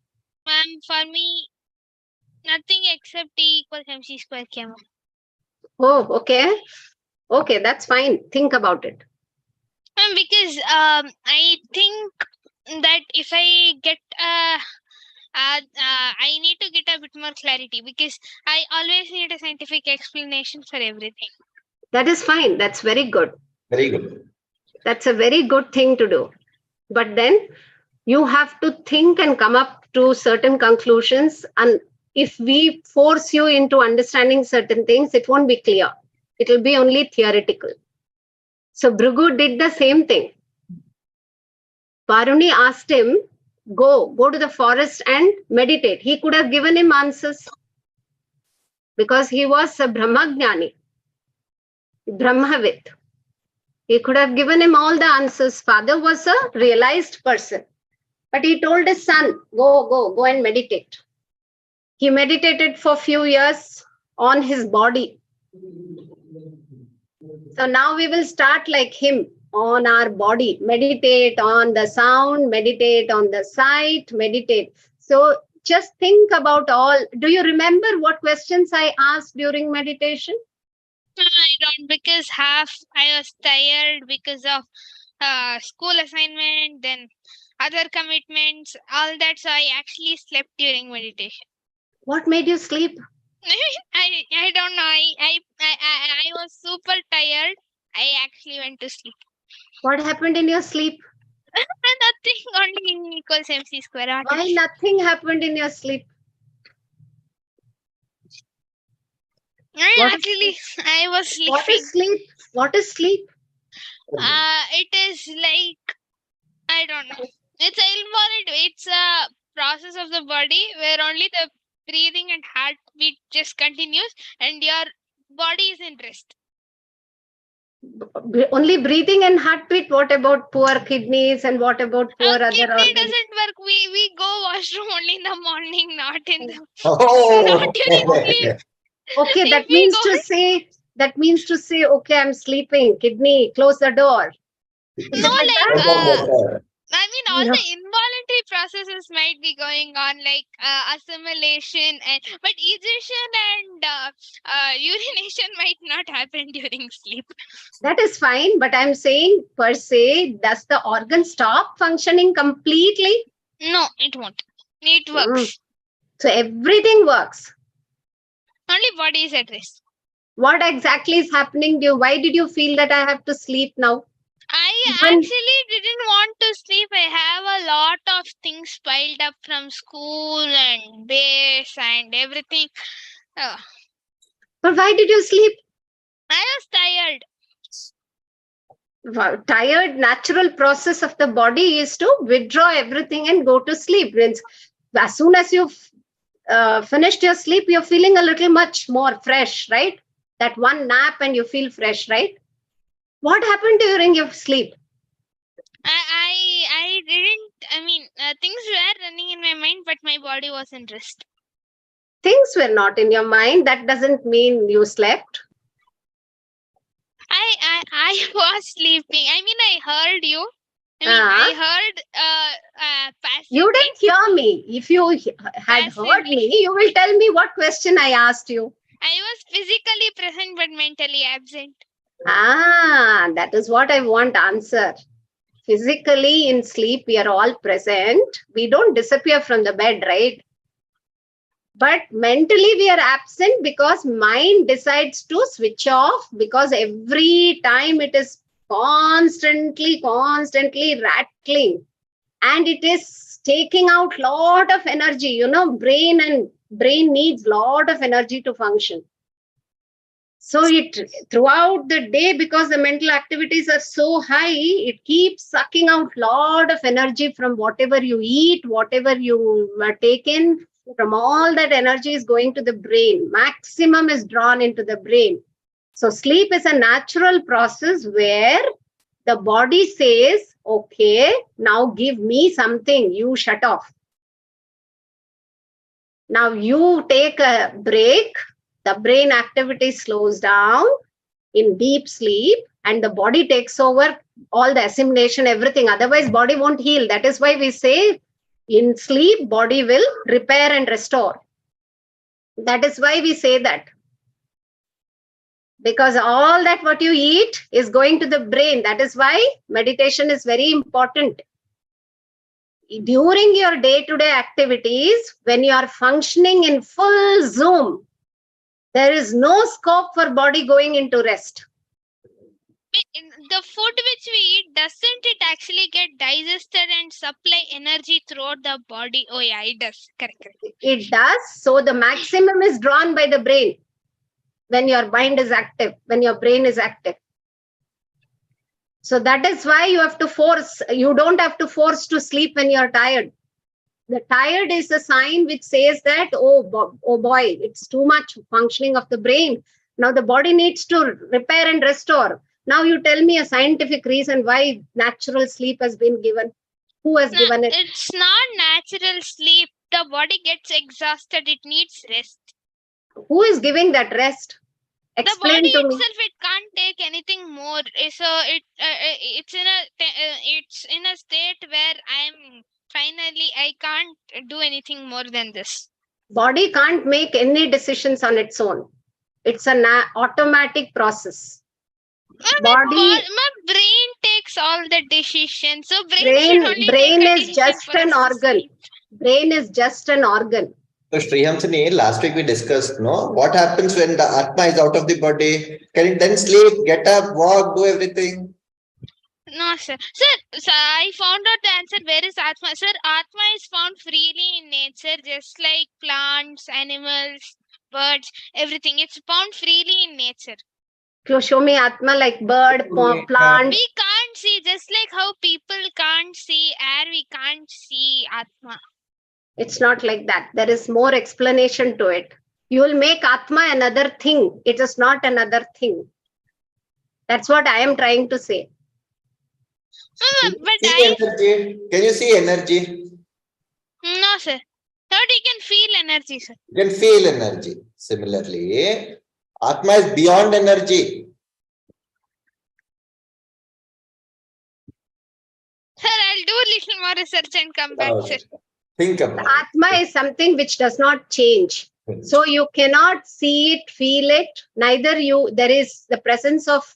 Ma'am, for me, nothing except T equals MC square came up. Oh, okay. Okay, that's fine. Think about it. Because I think that if I get I need to get a bit more clarity, because I always need a scientific explanation for everything. That is fine. That's very good. Very good. That's a very good thing to do. But then you have to think and come up to certain conclusions. And if we force you into understanding certain things, it won't be clear. It will be only theoretical. So Bhrigu did the same thing. Varuni asked him, go to the forest and meditate. He could have given him answers because he was a Brahmagnani, Brahmavid. He could have given him all the answers. Father was a realized person. But he told his son, go and meditate. He meditated for a few years on his body. So now we will start like him on our body. Meditate on the sound, meditate on the sight, meditate. So just think about all. Do you remember what questions I asked during meditation? No, I don't, because half I was tired because of school assignment, then other commitments, all that. So I actually slept during meditation. What made you sleep? I don't know. I was super tired. I actually went to sleep. What happened in your sleep? Nothing, only equals MC square. Why nothing happened in your sleep? I was sleeping. What is sleep? What is sleep? It is like, I don't know. It's a process of the body where only the breathing and heartbeat just continues and your body is in rest. Only breathing and heartbeat. What about poor kidneys and what about poor other kidney organs? doesn't work. We go washroom only in the morning, not in the Oh, not during sleep. Okay, that If we means go- to say, okay, I'm sleeping. Kidney, close the door. Is No, it like like that? I mean, all No. the involuntary processes might be going on, like assimilation, but ejection and urination might not happen during sleep. That is fine, but I'm saying per se, does the organ stop functioning completely? No, it won't. It works. So everything works. Only body is at rest. What exactly is happening to you? Why did you feel that I have to sleep now? I Even- actually didn't want to sleep. I have a lot of things piled up from school and base and everything. But why did you sleep? I was tired. Tired, natural process of the body is to withdraw everything and go to sleep. Means as soon as you've finished your sleep, you're feeling a little much more fresh, right? That one nap and you feel fresh, right? What happened during your sleep? I didn't. I mean, things were running in my mind, but my body was in rest. Things were not in your mind. That doesn't mean you slept. I was sleeping. I mean, I heard you. I heard passive. You didn't hear me. If you had heard me, you will tell me what question I asked you. I was physically present but mentally absent. That is what I want answer. Physically in sleep, we are all present. We don't disappear from the bed, right? But mentally we are absent because mind decides to switch off, because every time it is constantly rattling and it is taking out lot of energy. Brain needs lot of energy to function. So it throughout the day, because the mental activities are so high, it keeps sucking out lot of energy from whatever you eat, whatever you take in. From all that energy is going to the brain. Maximum is drawn into the brain. So sleep is a natural process where the body says, okay, now give me something, you shut off. Now you take a break, the brain activity slows down in deep sleep, and the body takes over all the assimilation, everything. Otherwise, body won't heal. That is why we say in sleep, body will repair and restore. That is why we say that. Because all that what you eat is going to the brain. That is why meditation is very important. During your day-to-day activities, when you are functioning in full zoom, there is no scope for body going into rest. The food which we eat, doesn't it actually get digested and supply energy throughout the body? Oh yeah, it does. Correct. It does. So the maximum is drawn by the brain when your mind is active, when your brain is active. So that is why you have to force. You don't have to force to sleep when you're tired. The tired is a sign which says that, oh boy, it's too much functioning of the brain. Now the body needs to repair and restore. Now you tell me a scientific reason why natural sleep has been given. Who has given it? It's not natural sleep. The body gets exhausted. It needs rest. Who is giving that rest? Explain the body to me. itself, it can't take anything more. So it's in a state where I can't do anything more than this. Body can't make any decisions on its own. It's an automatic process. My brain takes all the decisions. So brain is just an organ. Brain is just an organ. So Srihamsini, last week we discussed, no, what happens when the Atma is out of the body? Can it then sleep, get up, walk, do everything? No, sir. Sir, I found out the answer. Where is Atma? Sir, Atma is found freely in nature, just like plants, animals, birds, everything. It's found freely in nature. Show me Atma like bird, plant. We can't see, just like how people can't see air, we can't see Atma. It's not like that. There is more explanation to it. You will make Atma another thing. It is not another thing. That's what I am trying to say. Energy. Can you see energy? No, sir. Third, you can feel energy, sir. You can feel energy. Similarly, Atma is beyond energy. Sir, I'll do a little more research and come back, sir. Think about Atma is something which does not change. So you cannot see it, feel it. Neither there is the presence of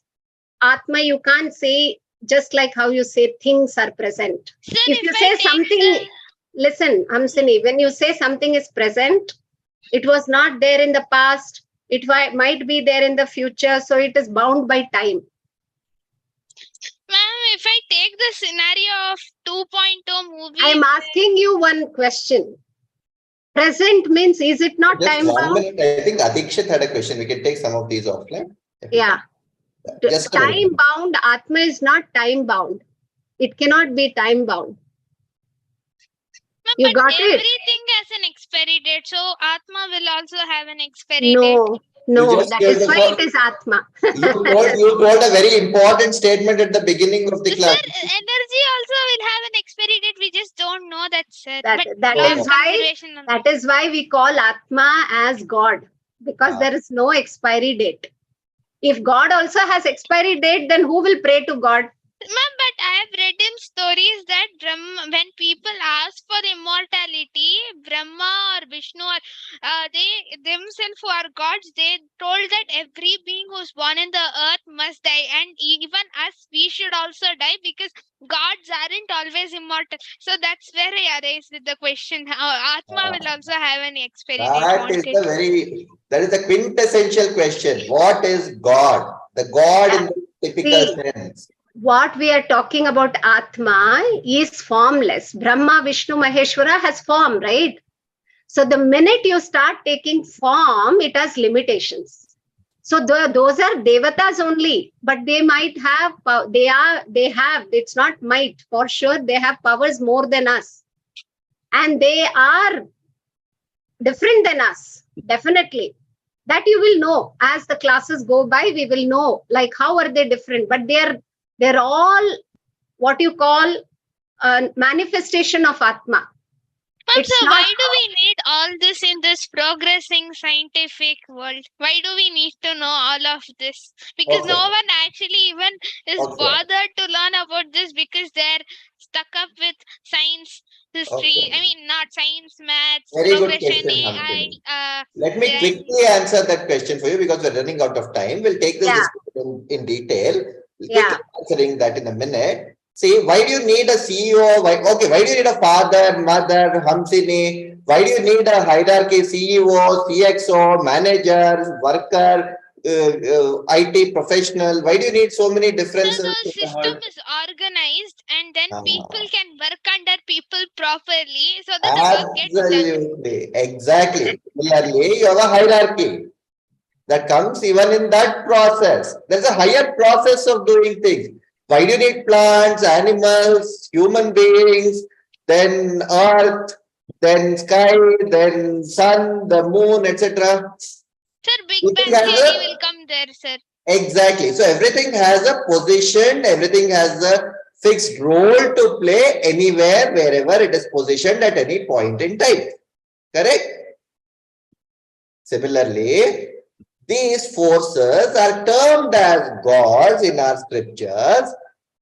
Atma. You can't say, just like how you say things are present. Sir, if you say something, listen, Hamsini, when you say something is present, it was not there in the past. It might be there in the future. So it is bound by time. Ma'am, if I take the scenario of 2.0 movie. I'm asking you one question. Present means, is it not just time bound? I think Adikshit had a question. We can take some of these offline. Yeah. Just time bound, Atma is not time bound. It cannot be time bound. You got it? Everything has an expiry date. So Atma will also have an expiry date. No, that is why it is Atma. you told a very important statement at the beginning of the class. Sir, energy also will have an expiry date. We just don't know that, sir. That is why we call Atma as God. Because there is no expiry date. If God also has expiry date, then who will pray to God? Ma'am, but I have read in stories that when people ask for immortality, Brahma or Vishnu, or they themselves who are gods, they told that every being who's born in the earth must die, and even us, we should also die, because gods aren't always immortal. So that's where I raised the question. Atma will also have an expiry date. That is the quintessential question. What is God? The God in the typical sense. What we are talking about Atma is formless. Brahma, Vishnu, Maheshwara has form, right? So the minute you start taking form, it has limitations. So those are devatas only, but they might have, it's not might, for sure, they have powers more than us. And they are different than us, definitely. That you will know as the classes go by. We will know like how are they different, but they're all what you call a manifestation of Atma. Ma'am, It's so not. why do we need all this in this progressing scientific world? Why do we need to know all of this? Because no Okay. one actually even is Okay. bothered to learn about this because they're stuck up with science, history. I Okay. mean, not science, maths, Very good progression, question, AI. Hamsini. Let me Then quickly answer that question for you because we're running out of time. We'll take this Yeah. discussion in detail. Yeah. Quickly answering that in a minute. See, why do you need a CEO? Why do you need a father, mother, Hamsini? Why do you need a hierarchy? CEO, CXO, manager, worker, IT professional? Why do you need so many so differences the in the system world? is organized, and then people Ah, can work under people properly so that the work gets done. absolutely, exactly. Clearly, you have a hierarchy that comes even in that process. There's a higher process of doing things. Why do you need plants, animals, human beings, then earth, then sky, then sun, the moon, etc.? Sir, Big Everything Bang has Theory a will come there, sir. exactly. So everything has a position, everything has a fixed role to play anywhere, wherever it is positioned at any point in time. Correct? Similarly, these forces are termed as gods in our scriptures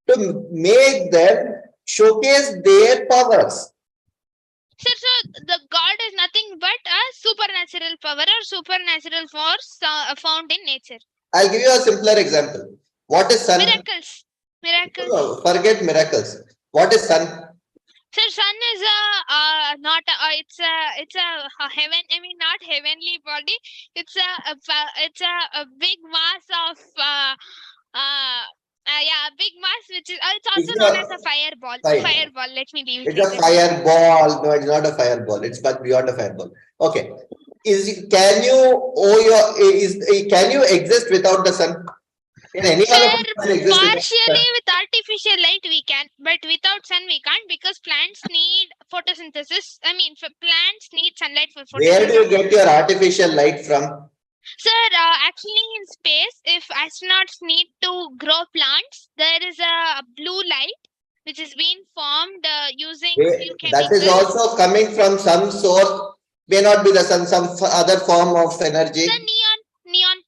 to make them showcase their powers. Sir, so the God is nothing but a supernatural power or supernatural force found in nature. I'll give you a simpler example. What is sun? Miracles. Miracles. No, forget miracles. What is sun? Sir, sun is a not a, it's a heaven. I mean, not heavenly body. It's a big mass of yeah, a big mass which is it's It's also known as a a fireball. fine. Fireball. Let me leave it It's like a that. fireball. No, it's not a fireball. It's much beyond a fireball. Okay. Can you can you exist without the sun? Can any one of Sir, us can exist without the sun? partially with artificial light we can, but without sun we can't because plants need photosynthesis. I mean, for plants need sunlight for Where do you photosynthesis. get your artificial light from? Sir, actually in space, if astronauts need to grow plants, there is a blue light which is being formed using few That is chemicals. also coming from some source, may not be the sun, some other form of Sir, energy. neon.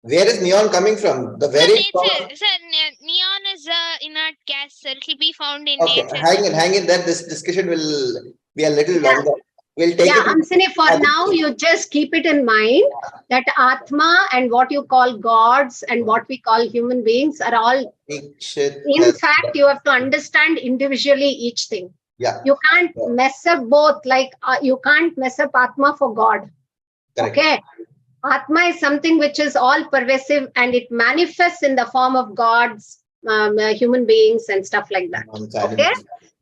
Where is neon coming from? The Sir, very source. nature. Sir, neon is a inert gas, sir. It will be found in Okay, nature. hang in there. This discussion will be a little Yeah. longer. We'll take Yeah, it. Hamsini, for now, you just keep it in mind that Atma and what you call gods and what we call human beings are all, in fact, you have to understand individually each thing. Yeah. You can't mess up both, like you can't mess up Atma for God. Correct. Okay. Atma is something which is all pervasive and it manifests in the form of gods, human beings, and stuff like that. Okay.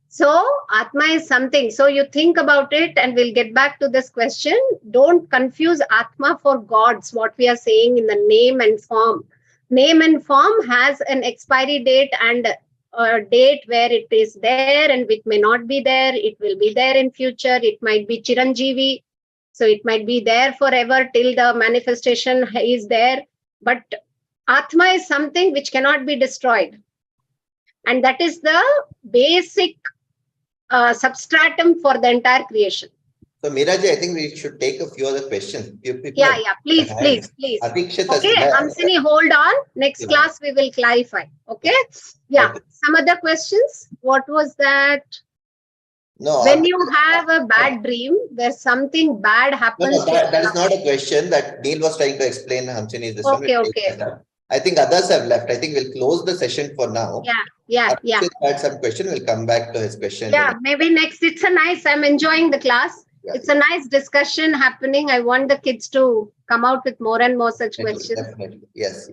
So, Atma is something. So, you think about it, and we'll get back to this question. Don't confuse Atma for gods, what we are saying in the name and form. Name and form has an expiry date and a date where it is there and it may not be there. It will be there in future. It might be Chiranjeevi. So, it might be there forever till the manifestation is there. But Atma is something which cannot be destroyed. And that is the basic substratum for the entire creation. So, Meeraji, I think we should take a few other questions. Yeah, please. Adikshit has Okay, left. Hamsini, hold on. Next class, we will clarify. Okay. Yeah. Okay. Some other questions? What was that? No. When you have a bad dream, there's something bad happens. No, that is not a question that Neil was trying to explain. Hamsini is this one. Okay. I think others have left. I think we'll close the session for now. Yeah. Had some question. We'll come back to his question. Yeah, maybe next. It's a nice. I'm enjoying the class. Yeah, it's a nice discussion happening. I want the kids to come out with more and more such questions. Definitely. Yes.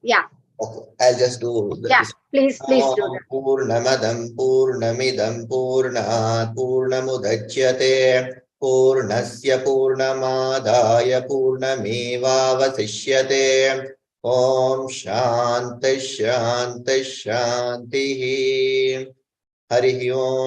Yeah. Okay. I'll just do the please do that. Purnamadam Purnamidam Purnat Purnamudachyate पूर्णस्य पूर्णमादाय पूर्णमेवावशिष्यते ॐ शान्तिः शान्तिः शान्तिः हरिः ओम्